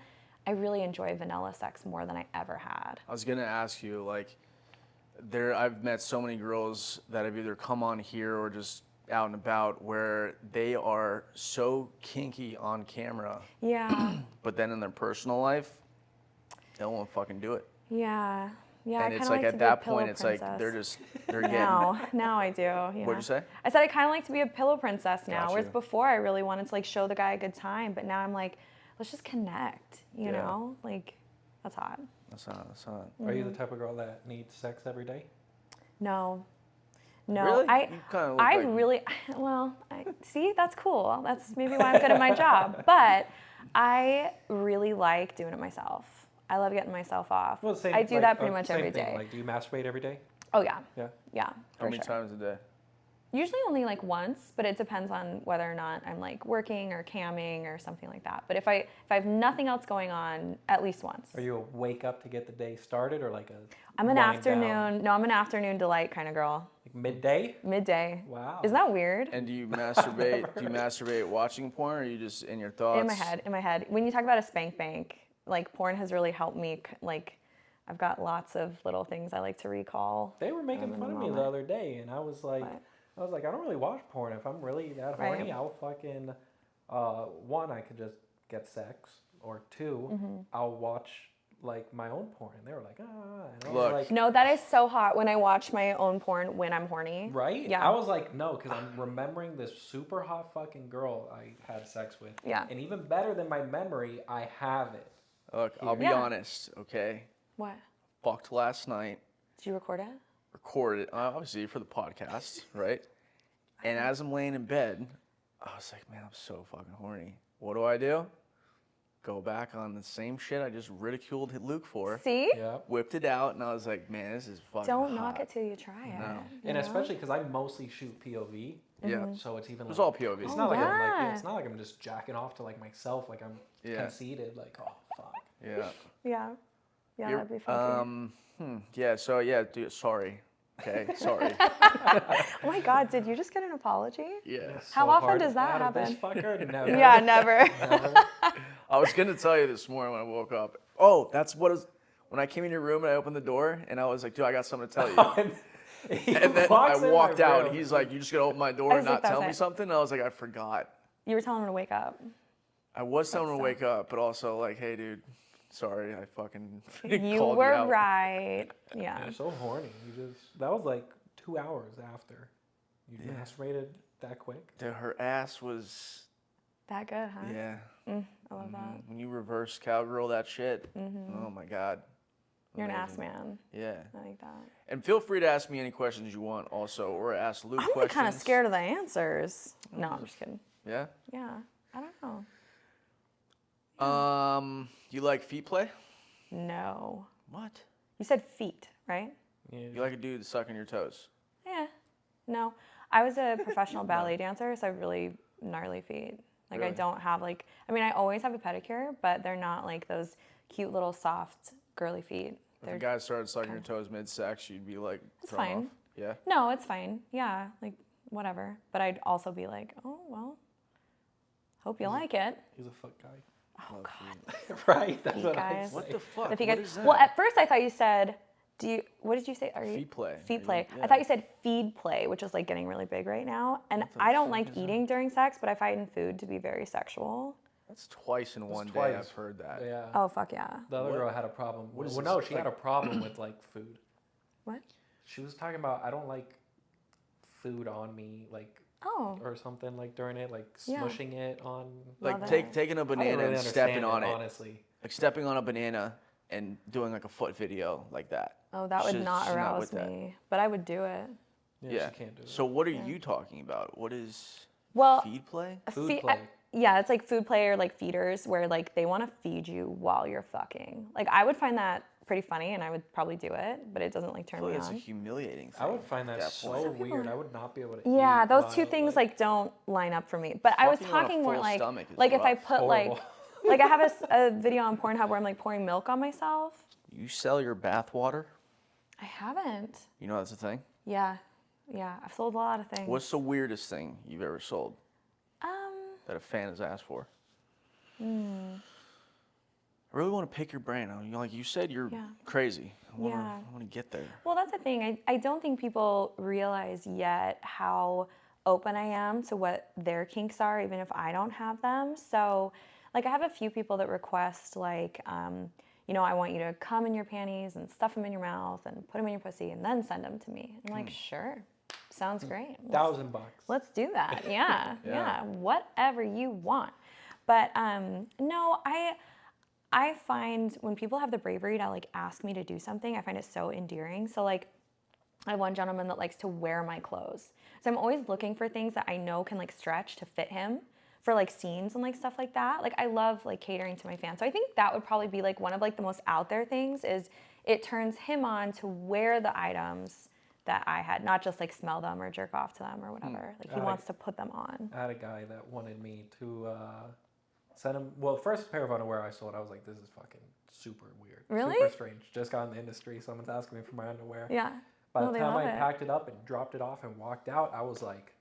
I really enjoy vanilla sex more than I ever had. I was gonna ask you, like, I've met so many girls that have either come on here or just out and about where they are so kinky on camera, Yeah. but then in their personal life, they don't want to fucking do it. Yeah. Yeah. And I it's kind of like like at to be a that pillow point, it's like princess. they're getting. Now I do. Yeah. What'd you say? I said I kind of like to be a pillow princess now, Got whereas you. before I really wanted to like show the guy a good time, but now I'm like, let's just connect. You Yeah. know, like that's hot. That's not. Are you the type of girl that needs sex every day? No. No, Really? I You kinda look I like- really well. See, that's cool. That's maybe why I'm good at my job. But I really like doing it myself. I love getting myself off. Well, same, I do like, that pretty much same every thing. day. Like, do you masturbate every day? Oh yeah, Yeah. yeah, How for many sure. times a day? Usually only like once, but it depends on whether or not I'm like working or camming or something like that. But if I have nothing else going on, at least once. Are you a wake up to get the day started, or like a I'm an wind down? afternoon. No, I'm an afternoon delight kind of girl. Like midday? Midday. Wow. Isn't that weird? And do you masturbate? Do you masturbate watching porn, or are you just in your thoughts? In my head. When you talk about a spank bank, like porn has really helped me. Like, I've got lots of little things I like to recall. They were making fun of me the other day, and I was like, What? I don't really watch porn. If I'm really that horny, Right. I'll fucking, one, I could just get sex, or two, Mm-hmm. I'll watch like my own porn. And they were like, ah, and I was Look. like, No, that is so hot when I watch my own porn when I'm horny. right? Yeah. I was like, no, because I'm remembering this super hot fucking girl I had sex with. Yeah. And even better than my memory, I have it. Look, I'll be Yeah. honest, okay? What? Fucked last night. Did you record it? Recorded it, obviously for the podcast, right? And as I'm laying in bed, I was like, man, I'm so fucking horny. What do? Go back on the same shit I just ridiculed Luke for. See? Yeah. Whipped it out, and I was like, man, this is fucking Don't hot. knock it till you try it. No. you And know? especially because I mostly shoot POV, Yeah. so it's even It was like, all POV. It's Oh, not like I'm like, yeah. it's not like I'm just jacking off to like myself, like I'm Yeah. conceited, like, oh fuck. Yeah. Yeah. Yeah, You're- that'd be funky. Yeah, so yeah, dude, sorry. Okay, sorry. Oh my God, did you just get an apology? Yes. How So often hard does that out of This happen? fucker, never. Yeah, never. Never. I was gonna tell you this morning when I woke up. Oh, that's what is when I came in your room and I opened the door and I was like, dude, I got something to tell you. And then I walked out and he's like, you just gonna open my door I and was like, not tell that's me it. something? And I was like, I forgot. You were telling him to wake up. I was telling him to wake up, but also like, hey dude, sorry, I fucking You called were you out. right. Yeah. You're so horny. That was like 2 hours after you masturbated that quick. Dude, her ass was That good, huh? yeah. I love that. When you reverse cowgirl that shit, oh my god. You're an ass Amazing. man. Yeah. I like that. And feel free to ask me any questions you want also, or ask Luke I'm questions. kind of scared of the answers. No, I'm just kidding. Yeah? Yeah. I don't know. You like feet play? No. What? You said feet, right? Yeah. You like a dude sucking your toes? Yeah. No. I was a professional ballet dancer, so I have really gnarly feet. Like I Really? don't have like I always have a pedicure, but they're not like those cute little soft girly feet. If They're a guy started sucking your toes mid-sex, you'd be like, It's thrown fine. off. Yeah? No, it's fine. Yeah, like whatever. But I'd also be like, "Oh, well. Hope you like it." He's a fuck guy. Oh god. Right? That's Feet what guys. I What say. the fuck? The feet What guys. is that? Well, at first I thought you said what did you say? Are you Feet play. Feet Are play. you- I thought you said feed play, which is like getting really big right now. And I don't like eating during sex, but I find food to be very sexual. That's twice in one day twice. I've heard that. Yeah. Oh fuck yeah. The other What- girl had a problem. what is Well, this? no, she had Like- a problem with like food. What? She was talking about I don't like food on me, like Oh. or something like during it, like Yeah. smushing it on. Like Love it. taking a I didn't banana really and stepping understand on it. honestly. Like stepping on a banana and doing like a foot video like that. Oh, that would She's- not she's not arouse with that. me. But I would do it. Yeah, she can't do it. So what are you talking about? What is Well, feed play? Food play. yeah, it's like food play or like feeders where like they want to feed you while you're fucking. Like I would find that pretty funny and I would probably do it, but it doesn't like turn Well, me it's a on. humiliating thing. I would find that at so point. weird. I would not be able to. Yeah, eat those while, two things like don't line up for me. But I was Fucking on a talking more full like stomach is if I rough. put Horrible. like I have a video on Pornhub where I'm like pouring milk on myself. You sell your bath water? I haven't. You know that's a thing? Yeah. Yeah, I've sold a lot of things. What's the weirdest thing you've ever sold that a fan has asked for? I really want to pick your brain. Like you said, you're Yeah. crazy. I want Yeah. to get there. Well, that's the thing. I don't think people realize yet how open I am to what their kinks are, even if I don't have them. So, like, I have a few people that request, like, I want you to come in your panties and stuff them in your mouth and put them in your pussy and then send them to me. I'm like, sure, sounds great. $1,000. Let's do that. Yeah, Yeah. yeah, whatever you want. But no, I find when people have the bravery to like ask me to do something, I find it so endearing. So like I have one gentleman that likes to wear my clothes. So I'm always looking for things that I know can like stretch to fit him for like scenes and like stuff like that. Like I love like catering to my fans. So I think that would probably be like one of like the most out there things is it turns him on to wear the items that I had, not just like smell them or jerk off to them or whatever. Like he wants to put them on. I had a guy that wanted me to send him. Well, the first pair of underwear I sold, I was like, this is fucking super weird. Really? Super strange. Just got in the industry. Someone's asking me for my underwear. Yeah. By No, the they time love I it. packed it up and dropped it off and walked out, I was like,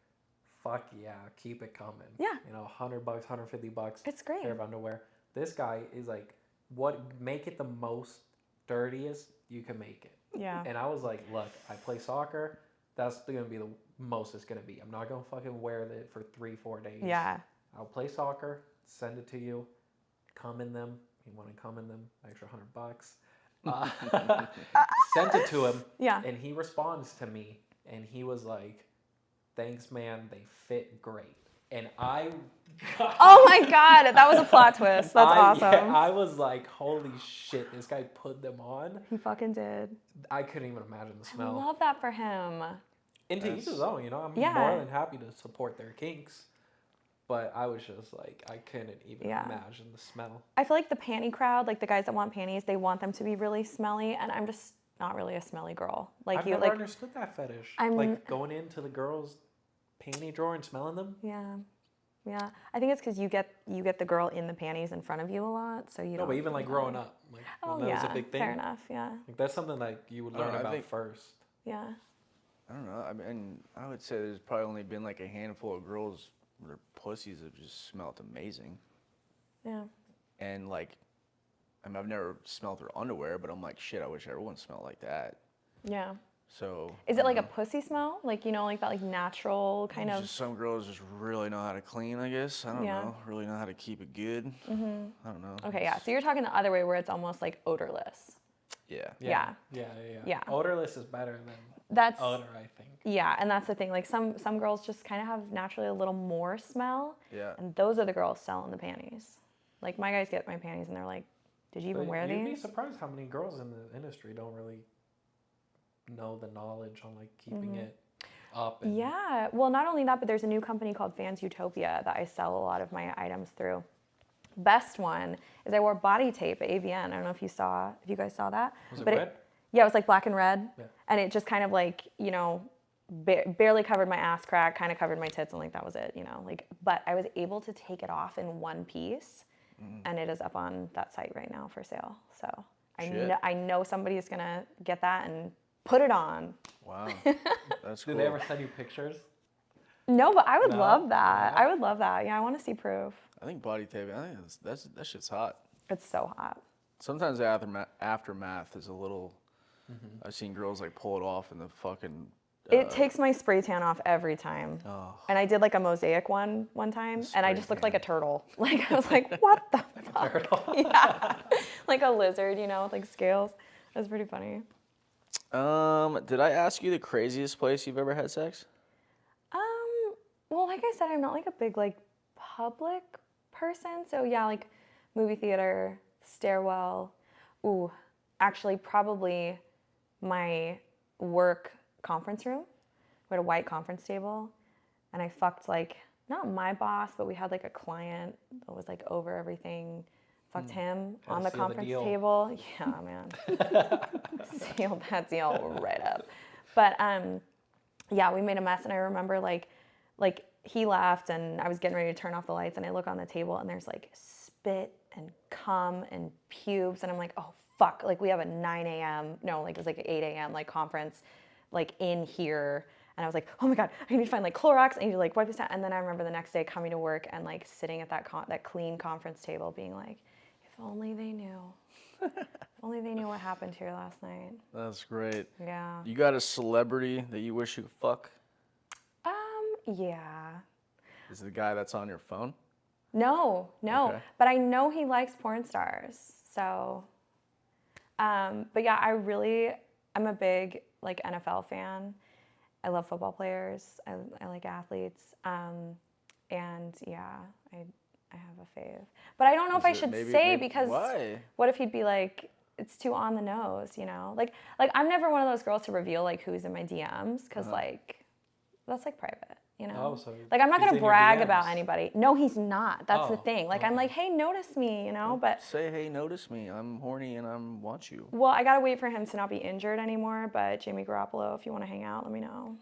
fuck yeah, keep it coming. Yeah. $100, $150. It's great. Pair of underwear. This guy is like, make it the most dirtiest you can make it. Yeah. And I was like, look, I play soccer. That's going to be the most it's going to be. I'm not going to fucking wear it for 3-4 days. Yeah. I'll play soccer, send it to you, come in them. You want to come in them, extra $100. Sent it to him. Yeah. And he responds to me and he was like, thanks, man. They fit great. And I... Oh my God, that was a plot twist. That's awesome. I was like, holy shit, this guy put them on. He fucking did. I couldn't even imagine the I smell. love that for him. And to each his own, I'm Yeah. more than happy to support their kinks. But I was just like, I couldn't even imagine the smell. I feel like the panty crowd, like the guys that want panties, they want them to be really smelly, and I'm just not really a smelly girl. Like I've you, never like understood that fetish. I'm- Like going into the girls' panty drawer and smelling them. yeah. I think it's because you get the girl in the panties in front of you a lot, so you No, don't. but even like growing up, like Oh when that yeah, was a big thing. fair enough. Yeah, Like that's something that you would learn I about think- first. yeah. I don't know. I mean, I would say there's probably only been like a handful of girls where their pussies have just smelled amazing. Yeah. And like, I mean, I've never smelled their underwear, but I'm like, shit, I wish everyone smelled like that. Yeah. So. Is it like a pussy smell? Like, like that like natural kind of. Just some girls just really know how to clean, I guess. I don't know. Really know how to keep it good. I don't know. Okay, yeah. So you're talking the other way where it's almost like odorless. Yeah. Yeah. Yeah. Odorless is better than That's odor, I think. yeah, and that's the thing. Like some girls just kind of have naturally a little more smell. Yeah. And those are the girls selling the panties. Like my guys get my panties and they're like, "Did you even wear You'd be these?" surprised how many girls in the industry don't really know the knowledge on like keeping it up. And Yeah. Well, not only that, but there's a new company called Fans Utopia that I sell a lot of my items through. Best one is I wore body tape at AVN. I don't know if you guys saw that. Was it but red? Yeah, it was like black and red. Yeah. And it just kind of like, barely covered my ass crack, kind of covered my tits, and like that was it, but I was able to take it off in one piece, and it is up on that site right now for sale. So I know somebody is gonna get that and put it on. Wow. That's Do cool. they ever send you pictures? No, but I would No? love that. Yeah. I would love that. Yeah, I want to see proof. I think body tape, I think that shit's hot. It's so hot. Sometimes the aftermath is a little, I've seen girls like pull it off in the fucking. It takes my spray tan off every time. Oh. And I did like a mosaic one time, and I Spray just looked like a tan. turtle. Like I was like, what the fuck? Turtle. Yeah, like a lizard, with like scales. It was pretty funny. Did I ask you the craziest place you've ever had sex? Well, like I said, I'm not like a big like public person. So yeah, like movie theater, stairwell. Ooh, actually probably my work conference room. We had a white conference table, and I fucked like, not my boss, but we had like a client that was like over everything. Fucked him Had on to the seal the conference deal. table. Yeah, man. Sealed that deal right up. But yeah, we made a mess, and I remember like he left, and I was getting ready to turn off the lights, and I look on the table, and there's like spit and cum and pubes, and I'm like, oh fuck, like we have a 9 a.m. No, like it was like an 8 a.m. like conference, like in here. And I was like, oh my God, I need to find like Clorox. I need to like wipe this down. And then I remember the next day coming to work and like sitting at that clean conference table being like, if only they knew. If only they knew what happened here last night. That's great. Yeah. You got a celebrity that you wish you could fuck? Yeah. Is it the guy that's on your phone? No. Okay. But I know he likes porn stars. So, but yeah, I'm a big like NFL fan. I love football players. I like athletes. And yeah, I have a fave. But I don't know if I should say because why? what if he'd be like, it's too on the nose, you know? Like I'm never one of those girls to reveal like who's in my DMs because like that's like private, you know? Oh, so like I'm not he's gonna in your brag DMs. about anybody. No, he's not. That's the Oh, thing. Like I'm like, hey, notice me, you know? But Say, hey, notice me. I'm horny and I want you. well, I gotta wait for him to not be injured anymore. But Jamie Garoppolo, if you want to hang out, let me know.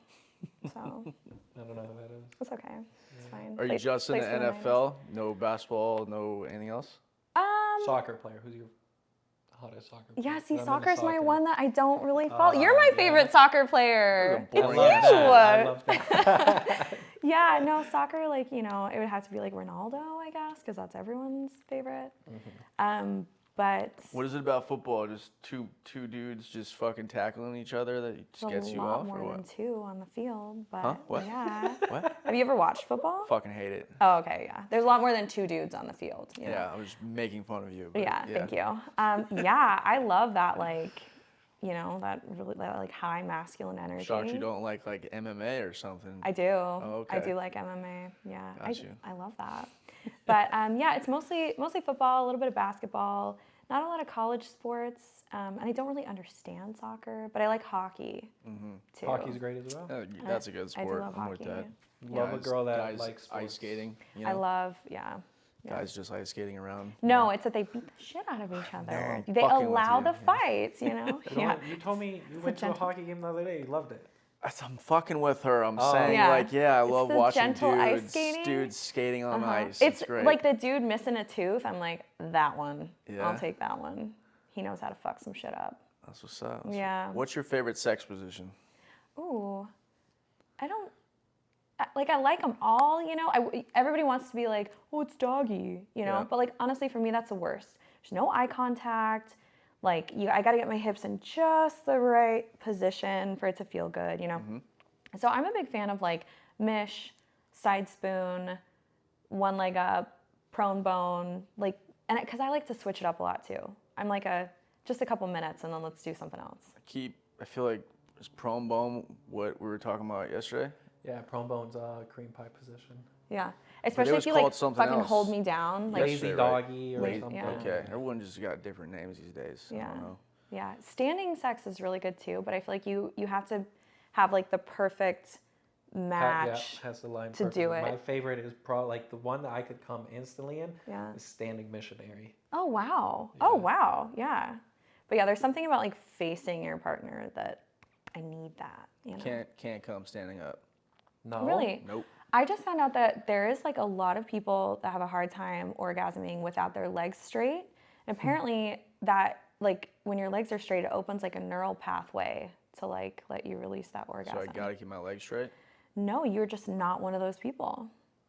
So I don't know who that is. it's okay. It's fine. Are you just in the plays for Niners. NFL? No basketball? No anything else? Soccer player. Who's your hottest soccer player? Yeah, see, I'm into soccer's my soccer. one that I don't really follow. You're my favorite soccer player. That It's was you. a boring answer. I love that. Yeah, no, soccer, like, you know, it would have to be like Ronaldo, I guess, because that's everyone's favorite. But What is it about football? Just two dudes just fucking tackling each other that just gets a you lot off, more or than what? two on the field. But Huh? What? yeah. What? Have you ever watched football? Fucking hate it. Oh, okay, yeah. There's a lot more than two dudes on the field. You know? Yeah, I was making fun of you. But Yeah, thank you. Yeah, I love that, like, you know, that like high masculine energy. Shocked you don't like MMA or something. I do. Oh, I okay. do like MMA. Yeah, Got you. I love that. But yeah, it's mostly football, a little bit of basketball, not a lot of college sports, and I don't really understand soccer, but I like hockey too. Hockey's great as well. That's a good I do sport. love I'm with hockey. that. Love a Guys- girl that guys likes sports. ice skating. You know? I love, yeah. Guys just ice skating around. No, it's that they beat the shit out of each other. I'm They fucking with allow you. the fights, you know? Yeah. You told me you went to a hockey game the other day. You loved it. I'm fucking with her. I'm Oh. saying Yeah. like, yeah, I It's love the watching gentle ice skating. dudes skating on ice. It's great. like the dude missing a tooth. I'm like, that one. Yeah? I'll take that one. He knows how to fuck some shit up. That's what's up. Yeah. What's your favorite sex position? Ooh, I don't like. I like them all, you know. Everybody wants to be like, oh, it's doggy, you know. Yeah. But like, honestly, for me, that's the worst. There's no eye contact. Like, I gotta get my hips in just the right position for it to feel good, you know. So I'm a big fan of like mish, side spoon, one leg up, prone bone, like, and because I like to switch it up a lot too. I'm like just a couple minutes and then let's do something else. I feel like is prone bone what we were talking about yesterday? Yeah, prone bone's cream pie position. Yeah, especially was if you like called something fucking else. hold me down, like Yesterday, Lazy right? doggy or Lazy- something. yeah. Okay, everyone just got different names these days. I yeah, don't know. yeah. Standing sex is really good too, but I feel like you have to have like the perfect match. Yeah, has the line to perfectly. do it. My favorite is probably like the one that I could come instantly in Yeah. is standing missionary. Oh wow. Oh wow. Yeah. But yeah, there's something about like facing your partner that I need that. You know. Can't come standing up. No. Really? Nope. I just found out that there is like a lot of people that have a hard time orgasming without their legs straight. And apparently that like when your legs are straight, it opens like a neural pathway to like let you release that orgasm. So I gotta keep my legs straight. No, you're just not one of those people.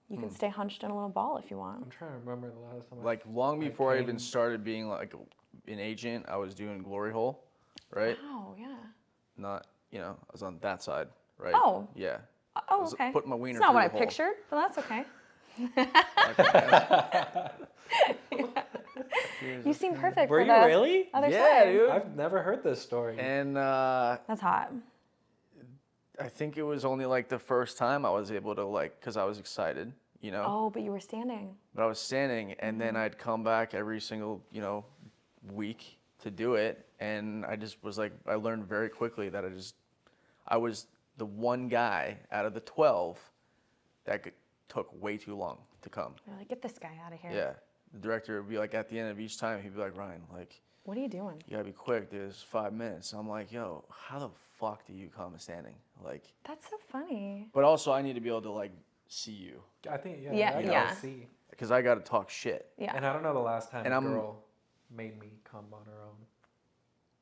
You can stay hunched in a little ball if you want. I'm trying to remember the last time. Like long before I even came- started being like an agent, I was doing glory hole, right? Oh yeah. Not, I was on that side, right? Oh. Yeah. Oh, was okay. putting my wiener It's not through what I the hole. pictured, but that's okay. You seem perfect Were for you the really? other Yeah, side. dude. I've never heard this story. And That's hot. I think it was only like the first time I was able to because I was excited, Oh, but you were standing. But I was standing, and then I'd come back every single, week to do it, and I just was like, I learned very quickly that I was the one guy out of the 12 that took way too long to come. You're like, get this guy out of here. Yeah, the director would be like, at the end of each time, he'd be like, Ryan, like, What are you doing? you gotta be quick. There's 5 minutes. I'm like, yo, how the fuck do you come standing? Like, That's so funny. but also I need to be able to see you, I think Yeah, I gotta yeah. see. because I gotta talk shit. Yeah. And I don't know the last time And a I'm- girl made me come on her own.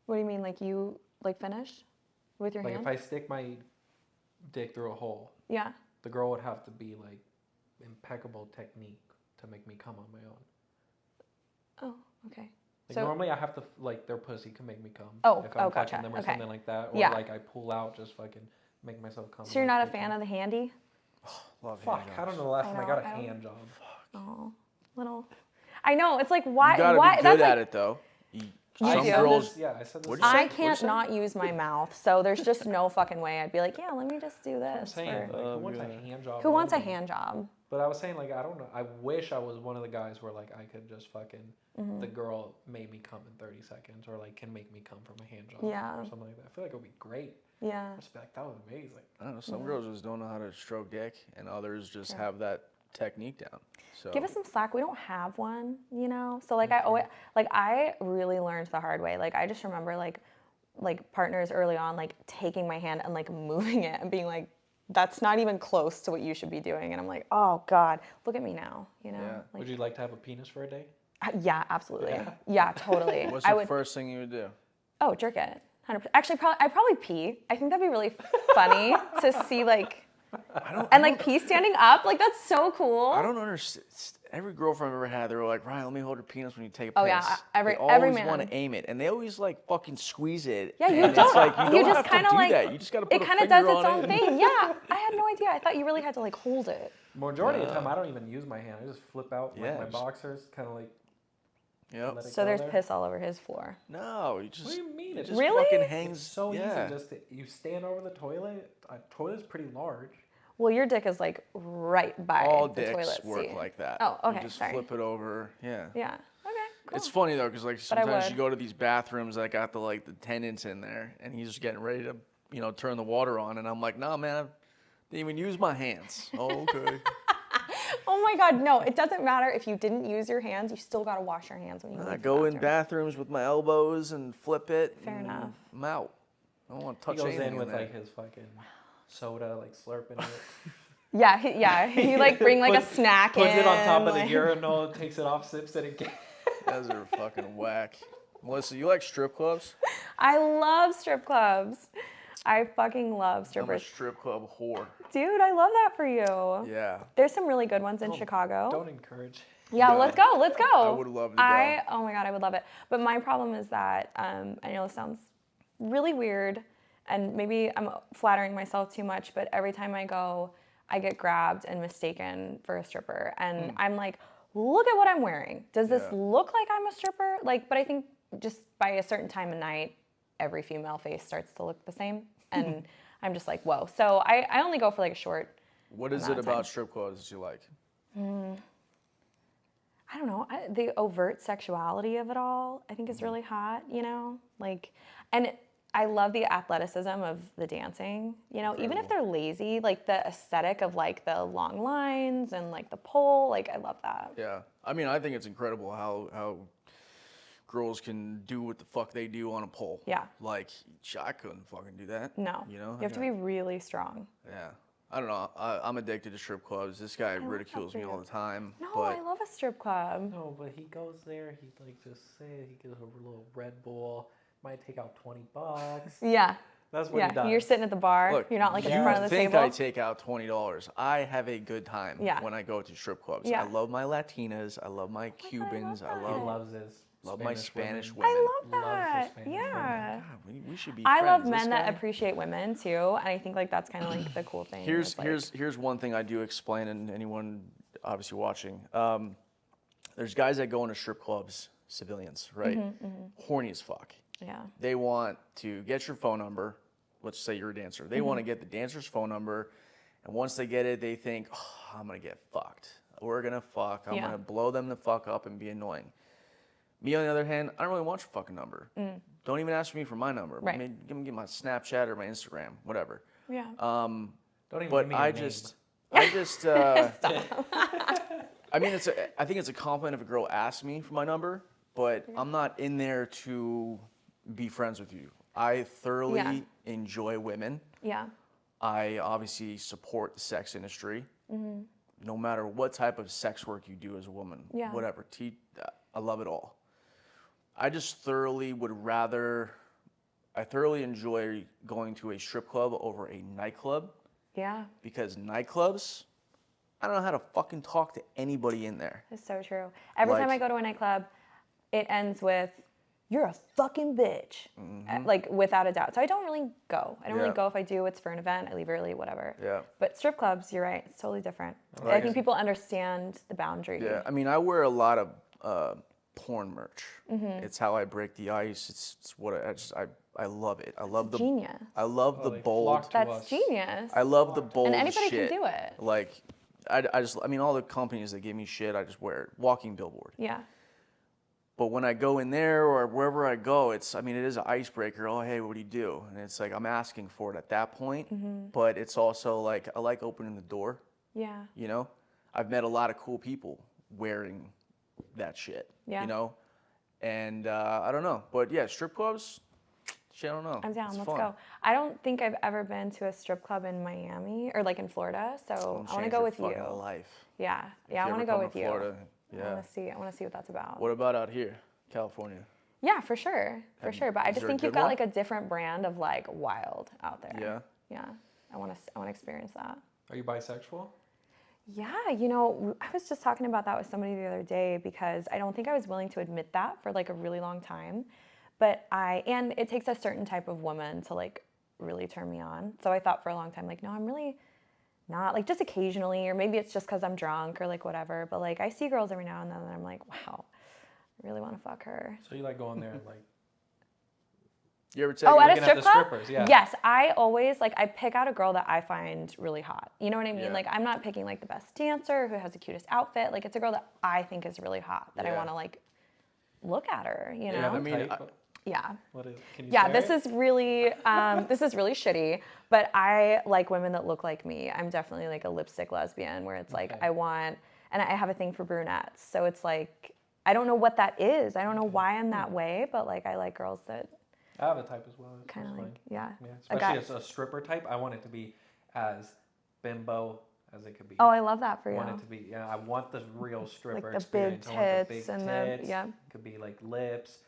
What do you mean, like you finished with your Like hand? if I stick my dick through a hole, Yeah. the girl would have to be like impeccable technique to make me come on my own. Oh, Okay. Like So normally I have to like their pussy can make me come. Oh, if I'm gotcha. fucking them or Okay. something like that, or Yeah. like I pull out, just fucking make myself come. so you're like, not a quickly. fan of the handy? Love Fuck, hand I don't jobs. know the last I time I know, got a I don't- hand job. Oh, little. I know. It's like why? You gotta why? be That's good like at it though. You Some do? girls. I said this. What'd you say? I What'd you can't say? not use my mouth, so there's just no fucking way I'd be like, yeah, let me just do I'm this. saying, for- like, Oh, who wants God. a hand job? Who wants a alone? hand job? But I was saying, like, I don't know. I wish I was one of the guys where, like, I could just fucking, Mm-hmm. the girl made me come in 30 seconds, or, like, can make me come from a hand job. Yeah. Or something like that. I feel like it would be great. Yeah. I'd just be like, that was amazing. I don't know. Some girls just don't know how to stroke dick, and others just Sure. have that technique down. So Give us some slack. We don't have one, you know. So like I really learned the hard way. Like I just remember like partners early on like taking my hand and like moving it and being like, that's not even close to what you should be doing. And I'm like, oh God, look at me now, you know. Yeah. Like, Would you like to have a penis for a day? yeah, absolutely. Yeah, totally. what's I the would. first thing you would do? Oh, jerk it. 100%. Actually, I'd probably pee. I think that'd be really funny to see like, and like pee standing up. Like that's so cool. I don't understand. Every girlfriend I've ever had, they were like, Ryan, let me hold your penis when you take a piss. Oh, yeah, every they always man. want to aim it, and they always like fucking squeeze it. Yeah, you and don't. It's like, you don't just have to kind of do like that. You just got to put it a kind finger of does its on own it. thing. Yeah, I had no idea. I thought you really had to like hold it. Majority of the time, I don't even use my hand. I just flip out Yeah, like my just- boxers, kind of like Yep. let it So go there's there. piss all over his floor. No, you just. What do you mean? It It's just Really? fucking It's hangs. so yeah. easy. Just to, you stand over the toilet. A toilet's pretty large. Well, your dick is like right by All the dicks toilet work seat. like that. Oh, okay, You just sorry. flip it over. Yeah. Yeah. Okay. Cool. It's funny though, because like But I sometimes you would. go to these bathrooms that got the tenants in there, and he's just getting ready to, turn the water on, and I'm like, nah, man, I didn't even use my hands. Oh, okay. Oh my God, no! It doesn't matter if you didn't use your hands. You still gotta wash your hands when you I leave the go in bathroom. bathrooms with my elbows and flip it. Fair and enough. I'm out. I don't want to He touch goes anything in with there. like his fucking soda, like slurping it. Yeah. You like bring like a snack in. Puts it on top of the like- urinal, takes it off, sips it again. You guys are fucking whack. Melissa, you like strip clubs? I love strip clubs. I fucking love I'm a strippers. strip club whore. Dude, I love that for you. Yeah. There's some really good ones in Chicago. Don't encourage. Yeah, No. let's go. Let's go. I would love to go. Oh my God, I would love it. But my problem is that I know this sounds really weird, and maybe I'm flattering myself too much, but every time I go, I get grabbed and mistaken for a stripper. And I'm like, look at what I'm wearing. Does this Yeah. look like I'm a stripper? Like, but I think just by a certain time of night, every female face starts to look the same. And I'm just like, whoa. So I only go for like a short. What is amount it of about time. strip clubs that you like? I don't know, the overt sexuality of it all, I think is really hot, you know? Like, and I love the athleticism of the dancing, you know, even if they're lazy, like the aesthetic of like the long lines and like the pole, like I love that. Yeah. I mean, I think it's incredible how girls can do what the fuck they do on a pole. Yeah. Like, I couldn't fucking do that. No, You know? you have to be really strong. Yeah. I don't know. I'm addicted to strip clubs. This guy love ridicules that me for all you. the time. No, but I love a strip club. No, but he goes there. He like just say he gets a little Red Bull. Might take out $20. Yeah, That's what he yeah, does. you're sitting at the bar, look, you're not like in you front of the think table. I take out $20. I have a good time Yeah. when I go to strip clubs. Yeah. I love my Latinas. I love my Cubans. I that. He love loves his my Spanish women. women. I love Loves the that, Spanish yeah. God, we should be I friends. love men This that guy- appreciate women too, and I think like that's kind of like the cool thing. Here's is, like, here's one thing I do explain, and anyone obviously watching. There's guys that go into strip clubs, civilians, right? Horny as fuck. yeah, They want to get your phone number. Let's say you're a dancer. They want to get the dancer's phone number, and once they get it, they think, oh, I'm gonna get fucked. We're gonna fuck. I'm Yeah. gonna blow them the fuck up and be annoying. Me, on the other hand, I don't really want your fucking number. Don't even ask me for my number. Right. Maybe get my Snapchat or my Instagram, whatever. yeah. Don't even But give me your I name. just, I mean, I think it's a compliment if a girl asks me for my number, but I'm not in there to be friends with you. I thoroughly Yeah. enjoy women. Yeah. I obviously support the sex industry. No matter what type of sex work you do as a woman, Yeah. whatever. I love it all. I just thoroughly enjoy going to a strip club over a nightclub. Yeah, Because nightclubs, I don't know how to fucking talk to anybody in there. it's so true. Every time Like- I go to a nightclub, it ends with, "You're a fucking bitch," like without a doubt. So I don't really go. I don't really go. If I do, it's for an event. I leave early, whatever. Yeah. But strip clubs, you're right. It's totally different. Right. I think people understand the boundary. Yeah, I mean, I wear a lot of porn merch. It's how I break the ice. It's what I love it. I love the genius. I love the they bold. flock to That's us. genius. I love the bold And anybody shit. can do it. Like, I mean, all the companies that give me shit, I just wear it. Walking billboard. Yeah. But when I go in there or wherever I go, it is an icebreaker. Oh, hey, what do you do? And it's like I'm asking for it at that point. But it's also like I like opening the door. Yeah. You know, I've met a lot of cool people wearing that shit. Yeah. You know, and I don't know, but yeah, strip clubs. Shit, I don't know. I'm down. It's Let's fun. go. I don't think I've ever been to a strip club in Miami or like in Florida, so I want to Change go your with you. fucking life. Yeah. If Yeah. I you want to ever go come with to you. Florida, I yeah. want to see. I want to see what that's about. What about out here, California? Yeah, for sure. For sure. But I is just there a think you've good got one? like a different brand of like wild out there. Yeah. Yeah. I want to experience that. Are you bisexual? Yeah, you know, I was just talking about that with somebody the other day because I don't think I was willing to admit that for like a really long time. But and it takes a certain type of woman to like really turn me on. So I thought for a long time, like, no, I'm really not, like just occasionally, or maybe it's just because I'm drunk or like whatever. But like I see girls every now and then and I'm like, wow, I really want to fuck her. So you like going there and like You ever take? Oh, at a looking at strip the club? strippers, yeah. Yes, I always like I pick out a girl that I find really hot. You know what I mean? Yeah. Like I'm not picking like the best dancer who has the cutest outfit. Like it's a girl that I think is really hot that I Yeah. want to like look at her. You know? Yeah, I mean, Yeah. what is? Can you Yeah, share this it? is really shitty, but I like women that look like me. I'm definitely like a lipstick lesbian where it's like Okay. I want, and I have a thing for brunettes. So it's like I don't know what that is. I don't know why I'm that way, but like I like girls that I have a type as well. It's kind of fine. like yeah. Yeah, especially as a stripper type. I want it to be as bimbo as it could be. Oh, I love that for I you. want it to be. Yeah, I want the real stripper Like the big experience. I want the tits big and tits. the yeah. It could be like lips.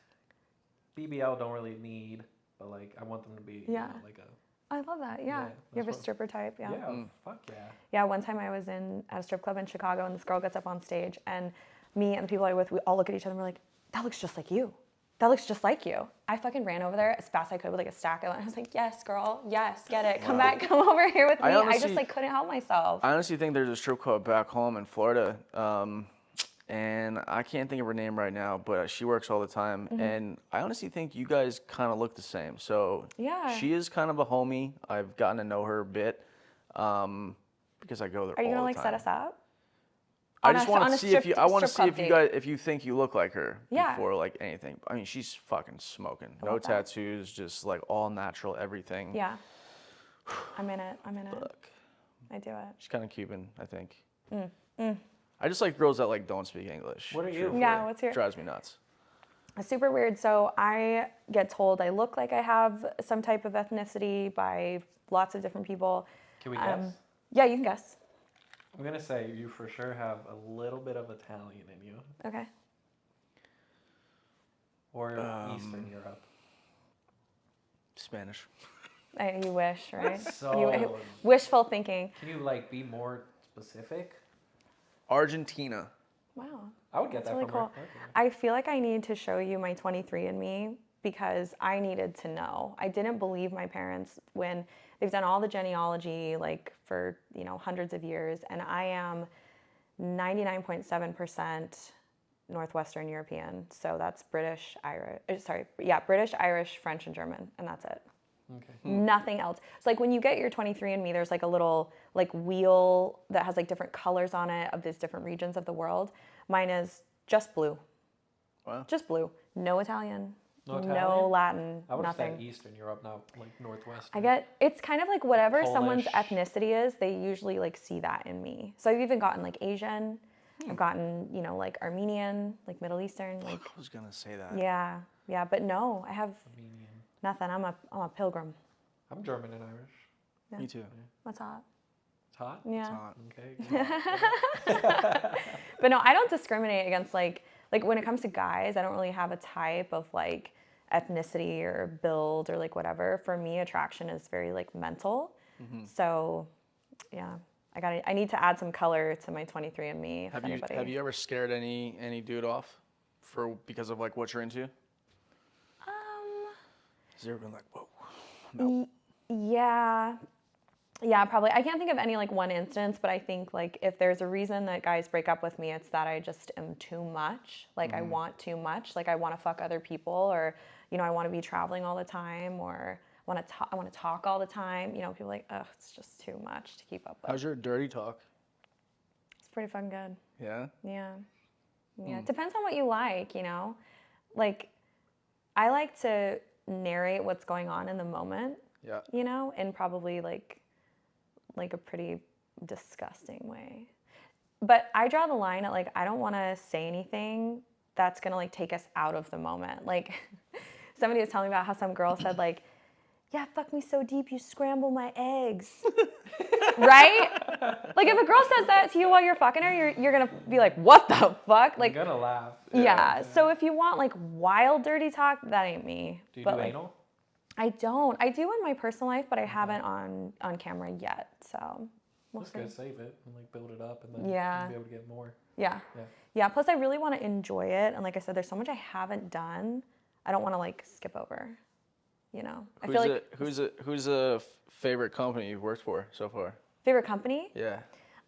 BBL don't really need, but like I want them to be. Yeah. You know, like a. I love that. Yeah. Yeah, You have a that's what- stripper type. Yeah. Yeah. Fuck yeah. Yeah, one time I was at a strip club in Chicago and this girl gets up on stage and me and the people I was with, we all look at each other and we're like, that looks just like you. That looks just like you. I fucking ran over there as fast as I could with like a stack of it. I was like, yes, girl, yes, get it. Come back, come over here with me. I just like couldn't help myself. I honestly think there's a strip club back home in Florida, and I can't think of her name right now, but she works all the time, and I honestly think you guys kind of look the same. So Yeah. she is kind of a homie. I've gotten to know her a bit because I go there. Are you all gonna the like time. set us up? I On just a- want on to a see if strip- you. I want to strip see club if you date. guys, if you think you look like her Yeah. before like anything. I mean, she's fucking smoking. No love that. tattoos, just like all natural, everything. Yeah. I'm in it. I'm in it. Fuck. I do it. She's kind of Cuban, I think. I just like girls that like don't speak English. What are you? truthfully. Yeah, what's your- Drives me nuts. It's super weird. So I get told I look like I have some type of ethnicity by lots of different people. Can we guess? Yeah, you can guess. I'm gonna say you for sure have a little bit of Italian in you, Okay. or Eastern Europe. Spanish. You wish, right? So- Wishful thinking. Can you like be more specific? Argentina. Wow. I would get That's that really from cool. her. Okay. I feel like I need to show you my 23andMe because I needed to know. I didn't believe my parents when they've done all the genealogy like for, hundreds of years, and I am 99.7% Northwestern European. So that's British, Irish, French, and German, and that's it. Okay. Nothing else. So like when you get your 23andMe, there's like a little like wheel that has like different colors on it of these different regions of the world. Mine is just blue. Wow. Just blue. No Italian. No No Italian? Latin. I would have nothing. said Eastern Europe, not like Northwestern. It's kind of like whatever someone's Polish. ethnicity is, they usually like see that in me. So I've even gotten like Asian. I've gotten, like Armenian, like Middle Eastern, like I was gonna say that. yeah. But no, I have Armenian. nothing. I'm a pilgrim. I'm German and Irish. Yeah. Me too. What's hot? It's hot. Yeah. It's hot. Okay. But no, I don't discriminate against like when it comes to guys, I don't really have a type of like ethnicity or build or like whatever. For me, attraction is very like mental. So yeah, I need to add some color to my 23andMe. Have you ever scared any dude off because of like what you're into? Um, Has there ever been like, whoa, I'm out? yeah, probably. I can't think of any like one instance, but I think like if there's a reason that guys break up with me, it's that I just am too much. Like I want too much. Like I want to fuck other people, or I want to be traveling all the time, or I want to talk all the time. People are like, oh, it's just too much to keep up with. How's your dirty talk? It's pretty fucking good. Yeah. Yeah. Yeah. It depends on what you like, Like, I like to narrate what's going on in the moment, Yeah. in probably like a pretty disgusting way. But I draw the line at like, I don't want to say anything that's going to like take us out of the moment. Like, somebody was telling me about how some girl said like, yeah, fuck me so deep you scramble my eggs. Right? Like if a girl says that to you while you're fucking her, you're gonna be like, what the fuck? Like, I'm gonna laugh. yeah. So if you want like wild dirty talk, that ain't me. Do you but do like, anal? I don't. I do in my personal life, but I haven't on camera yet. So we'll That's see. good. Save it and like build it up, and then Yeah. you'll be able to get more. Yeah. Yeah. Plus, I really want to enjoy it, and like I said, there's so much I haven't done. I don't want to like skip over. I feel like who's a favorite company you've worked for so far? favorite company. Yeah.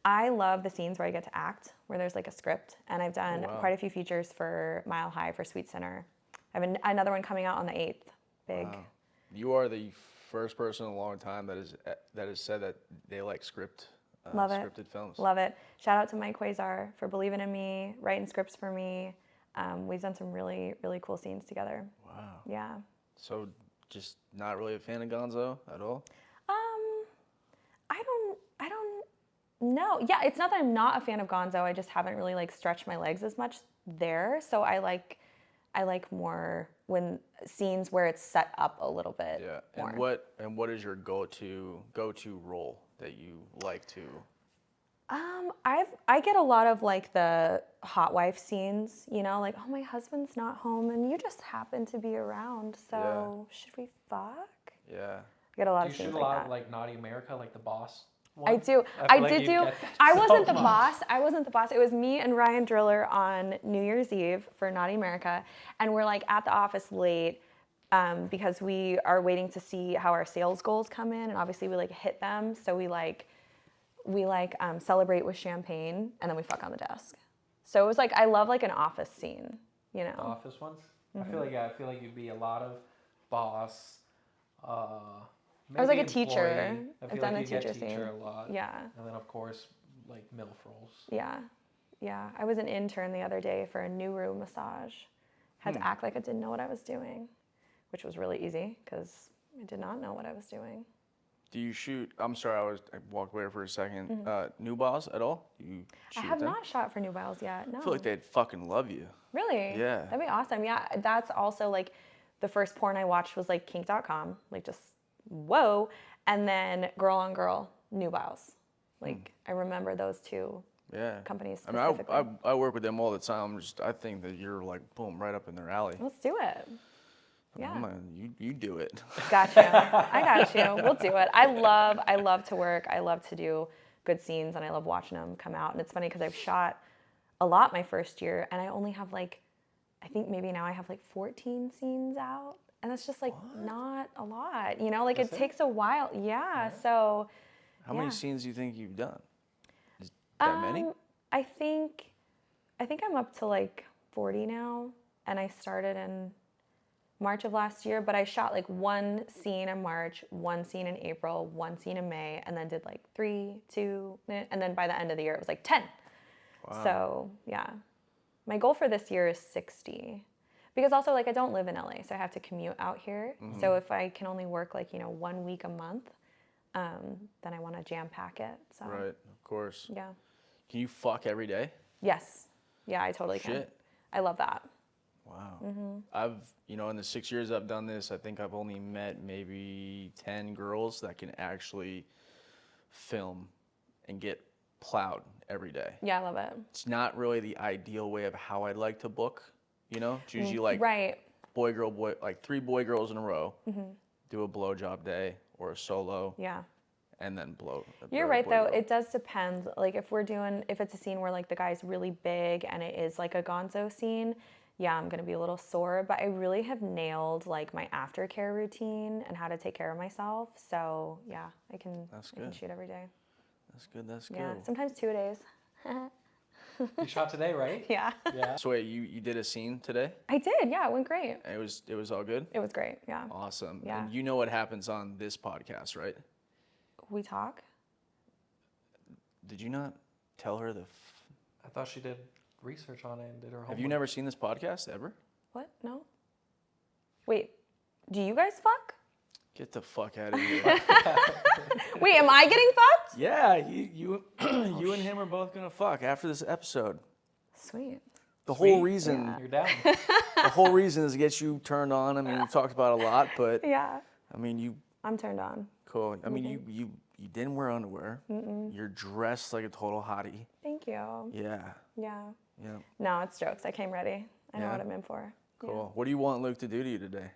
I love the scenes where I get to act, where there's like a script, and I've done wow. quite a few features for Mile High for Sweet Sinner. I have another one coming out on the 8th. Big. Wow. You are the first person in a long time that has said that they like Love it. scripted films. Love it. Shout out to Mike Quasar for believing in me, writing scripts for me. We've done some really, really cool scenes together. Wow. Yeah. So just not really a fan of Gonzo at all? I don't know. Yeah, it's not that I'm not a fan of Gonzo. I just haven't really like stretched my legs as much there. So I like more when scenes where it's set up a little bit. Yeah. More. And what is your go-to role that you like to? I get a lot of like the hot wife scenes, like, oh, my husband's not home and you just happen to be around, so should we fuck? Yeah. I get a lot Do of you scenes shoot a like lot that. of like Naughty America, like the boss I one? do. feel I like did you do. get that I so wasn't the much. boss. I wasn't the boss. It was me and Ryan Driller on New Year's Eve for Naughty America, and we're like at the office late because we are waiting to see how our sales goals come in, and obviously we like hit them. So we celebrate with champagne, and then we fuck on the desk. So it was like I love like an office scene, The office ones. I feel like you'd be a lot of boss. I was like a maybe teacher. employee. I I've feel done like a you'd get teacher teacher scene. a lot. Yeah. And then of course like MILF roles. Yeah. I was an intern the other day for a new room massage. Had to act like I didn't know what I was doing, which was really easy because I did not know what I was doing. Do you shoot? I'm sorry, I walked away for a second. New Boss at all? You shoot I have them? not shot for Nubiles yet. No. I feel like they'd fucking love you. Really? Yeah. That'd be awesome. Yeah, that's also like the first porn I watched was like kink.com, like just whoa, and then Girl on Girl, Nubiles. Like I remember those two Yeah. companies I specifically. mean, I work with them all the time. I think that you're like boom right up in their alley. Let's do it. Yeah. You do it. Gotcha. I got you. We'll do it. I love to work. I love to do good scenes, and I love watching them come out. And it's funny because I've shot a lot my first year, and I only have like, I think maybe now I have like 14 scenes out, and it's just like not a lot. Like it takes a while. Yeah. So. How many scenes do you think you've done? Is that many? I think I'm up to like 40 now, and I started in March of last year, but I shot like one scene in March, one scene in April, one scene in May, and then did like 3, 2, and then by the end of the year it was like 10. Wow. So yeah, my goal for this year is 60, because also like I don't live in LA, so I have to commute out here. So if I can only work like 1 week a month, then I want to jam pack it. So Right, of course. yeah. Can you fuck every day? Yes. Yeah, I totally can. Shit. I love that. Wow. I've, in the 6 years I've done this, I think I've only met maybe 10 girls that can actually film and get plowed every day. Yeah, I love it. It's not really the ideal way of how I'd like to book, It's usually like Right. boy, girl, boy, like 3 boy girls in a row, do a blowjob day or a solo, Yeah. and then blow. You're or right boy, though. girl. It does depend. Like if it's a scene where like the guy's really big and it is like a gonzo scene, yeah, I'm gonna be a little sore, but I really have nailed like my aftercare routine and how to take care of myself. So yeah, I can shoot every day. That's good. That's good. Yeah, sometimes 2 days. You shot today, right? Yeah. Yeah. So wait, you did a scene today? I did. Yeah, it went great. It was all good. It was great. Yeah. Awesome. Yeah. And you know what happens on this podcast, right? We talk. Did you not tell her I thought she did research on it and did her homework. Have you never seen this podcast ever? What? No. Wait. Do you guys fuck? Get the fuck out of here. Wait, am I getting fucked? Yeah, you and him are both gonna fuck after this episode. Sweet. The whole reason, Yeah. You're down. the whole reason is to get you turned on. I mean, we've talked about it a lot, but Yeah. I mean, I'm turned on. cool. I mean, you didn't wear underwear. You're dressed like a total hottie. Thank you. Yeah, Yeah. yeah, No, it's jokes. I came ready. I know Yeah? what I'm in for. cool. What do you want Luke to do to you today?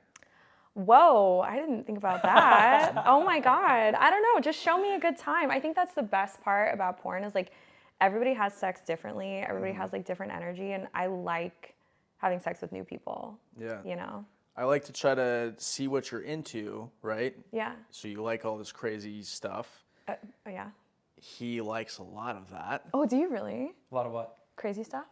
Whoa, I didn't think about that. Oh my God. I don't know. Just show me a good time. I think that's the best part about porn is like everybody has sex differently. Everybody has like different energy. And I like having sex with new people, Yeah, you know? I like to try to see what you're into, right? Yeah. So you like all this crazy stuff. Yeah. He likes a lot of that. Oh, do you really? A lot of what? Crazy stuff?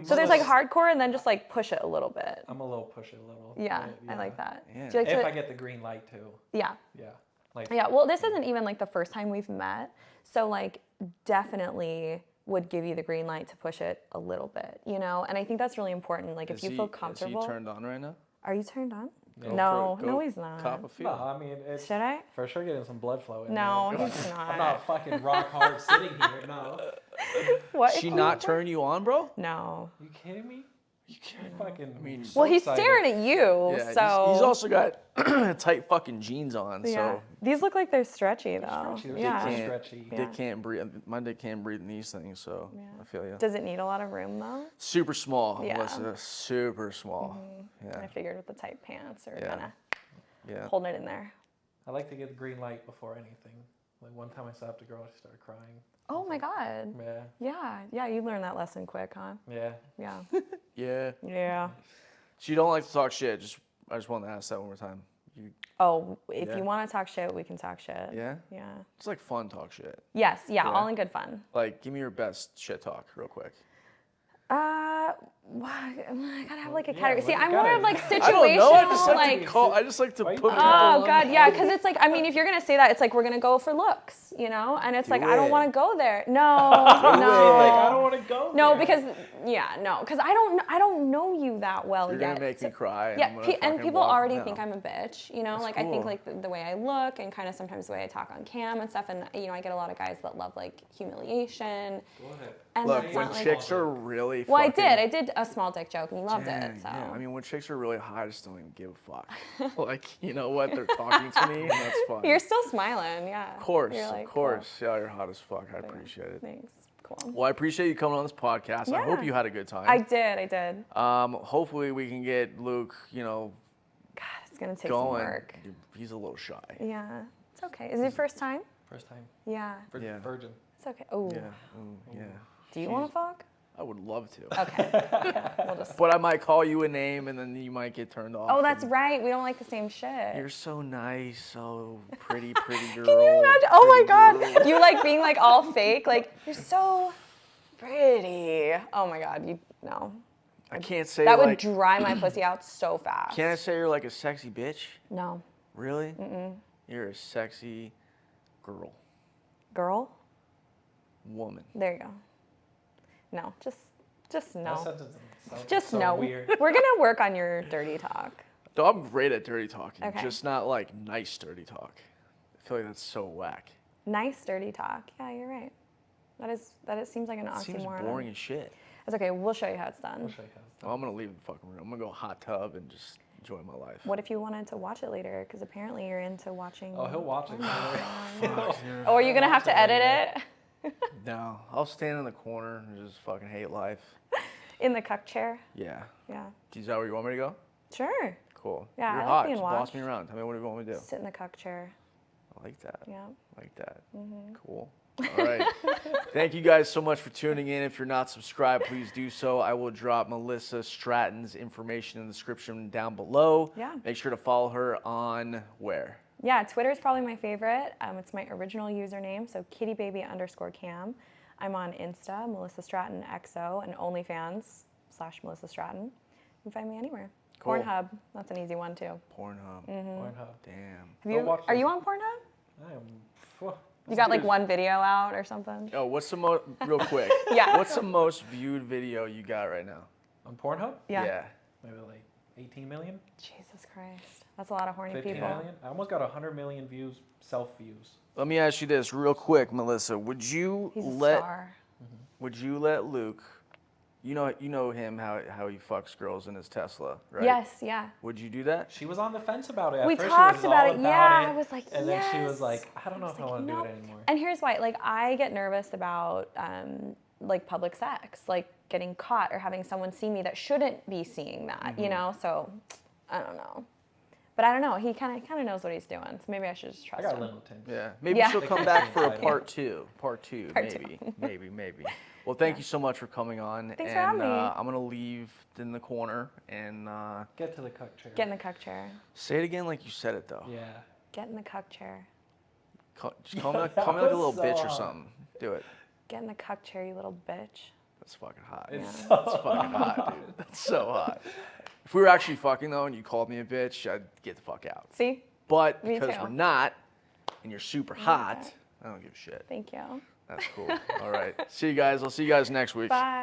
So there's like hardcore and then just like push it a little bit. I'm a little push it a little. Yeah, but, I like that. Yeah. Do you like If to, I get the green light too. yeah. Yeah. Like Yeah, well, this isn't even like the first time we've met. So like definitely would give you the green light to push it a little bit, you know? And I think that's really important. Like if you feel comfortable. Is he turned on right now? Are you turned on? Go No, for it. no, Go he's not. Cop a feel. no, I mean it's Should I? for sure getting some blood flow in No, there. he's not. I'm not fucking rock hard sitting here. No. What? She not turn you on, bro? No. You kidding me? You can't fucking. I mean, so Well, he's excited. staring at you, Yeah, so. he's also got tight fucking jeans on, Yeah. so These look like they're stretchy though. Stretchy, they're Yeah. super can't, stretchy. Yeah. dick can't breathe. My dick can't breathe in these things, so I feel you. Does it need a lot of room though? Super small, Yeah. Melissa. Super small. I Yeah, figured with the tight pants or Yeah. kind of yeah. holding it in there. I like to get the green light before anything. Like one time I slapped a girl, she started crying. Oh my God. Yeah. Yeah. Yeah. You learned that lesson quick, huh? Yeah. Yeah. Yeah. Yeah. So you don't like to talk shit. I just wanted to ask that one more time. You, Oh, if Yeah. you want to talk shit, we can talk shit. yeah? Yeah. It's like fun talk shit. Yes. Yeah. Yeah. All in good fun. Like, give me your best shit talk real quick. I gotta have like a Yeah, category. See, well, you I'm more gotta- of like situational. I don't know. I just like, like to call. I just like to Why put you- people oh on. God, yeah, because it's like, I mean, if you're gonna say that, it's like we're gonna go for looks, you know, and it's Do like I don't it. want to go there. No, Do no, it. Like I don't want to go. no, there. because because I don't know you that well You're yet. gonna make me cry. And Yeah, I'm gonna and fucking people walk already down. think I'm a bitch, you know. That's like I think cool. like the way I look and kind of sometimes the way I talk on cam and stuff, and you know I get a lot of guys that love like humiliation. Go ahead. And Look, that's when not like. chicks are really Well, fucking, I did a small dick joke and you loved Dang, it. So yeah. I mean, when chicks are really hot, I just don't even give a fuck. Like, you know what? They're talking to me, and that's fun. you're still smiling, yeah. Of course, You're like, of course. Yeah, you're hot as fuck. I appreciate it. Thanks. Cool. Well, I appreciate you coming on this podcast. I hope Yeah. you had a good time. I did. Hopefully we can get Luke, you know, God, it's gonna take some going. work. He's a little shy. Yeah, it's okay. Is it your first time? First time. Yeah, Yeah. Virgin. it's okay. Oh, Yeah. Ooh, yeah. do you want to fuck? I would love to. Okay. Yeah, we'll just. But I might call you a name and then you might get turned off. Oh, that's and right. We don't like the same shit. You're so nice, so pretty girl. Can you imagine? Oh my pretty God. girl. You like being like all fake. Like you're so pretty. Oh my God. You no. I can't say That would like. dry my pussy out so fast. Can I say you're like a sexy bitch? No. Really? You're a sexy girl, Girl. woman. There you go. No. Just That no. sentence sounds Just so no. weird. We're gonna work on your dirty talk. Though I'm great at dirty talking, Okay. just not like nice dirty talk. I feel like that's so whack. Nice dirty talk. Yeah, you're right. That seems like an It seems oxymoron. boring as shit. It's okay. We'll show you how it's done. I'll show you how it's done. Well, I'm gonna leave the fucking room. I'm gonna go hot tub and just enjoy my life. What if you wanted to watch it later? Because apparently you're into watching. Oh, he'll watch it. Oh, are you gonna have to edit it No, I'll stand in the corner and just fucking hate life. in the cuck chair? Yeah. Yeah. Is that where you want me to go? Sure. Cool. Yeah, You're I like hot. being Just boss watched. me around. Tell me what you want me to do. Sit in the cuck chair. I like that. Yeah. I like that. Cool. All right. Thank you guys so much for tuning in. If you're not subscribed, please do so. I will drop Melissa Stratton's information in the description down below. Yeah. Make sure to follow her on where? Yeah, Twitter is probably my favorite. It's my original username, so kittybaby_cam. I'm on Insta, Melissa Stratton XO, and OnlyFans/Melissa Stratton. You can find me anywhere. Cool. Pornhub, that's an easy one too. Pornhub. Pornhub. Damn. Are you on Pornhub? I am. You got like one video out or something? Oh, what's the most, real quick. Yeah. What's the most viewed video you got right now? On Pornhub? Yeah. Maybe like 18 million? Jesus Christ. That's a lot of horny 15 people. million? I almost got 100 million views, self-views. Let me ask you this real quick, Melissa. Would you He's a let star. Luke, you know him, how he fucks girls in his Tesla, right? Yes, yeah. Would you do that? She was on the fence about it. At We first talked she was about all it, about yeah, it, I was like, and then she yes. was like, I don't know if I want to do it anymore. And here's why, like I get nervous about like public sex, like getting caught or having someone see me that shouldn't be seeing that, you know? So I don't know. But I don't know. He kind of knows what he's doing. So maybe I should just I trust got him. Littleton. Yeah. Maybe Yeah. she'll come back for a Yeah. part two. Part two, maybe. Well, thank you so much for coming on. Thanks for having me. I'm gonna leave in the corner and Get to the cuck chair. Get in the cuck chair. say it again like you said it though. Yeah. Get in the cuck chair. Just call me like a That little was so bitch or hard. something. Do it. Get in the cuck chair, you little bitch. That's fucking hot. It's Yeah. so That's fucking hot, dude. That's so hot. If we were actually fucking though and you called me a bitch, I'd get the fuck out. See? But Me because too. we're not, and you're super hot, I don't give a shit. Thank you. That's cool. All right. See you guys. I'll see you guys next week. Bye.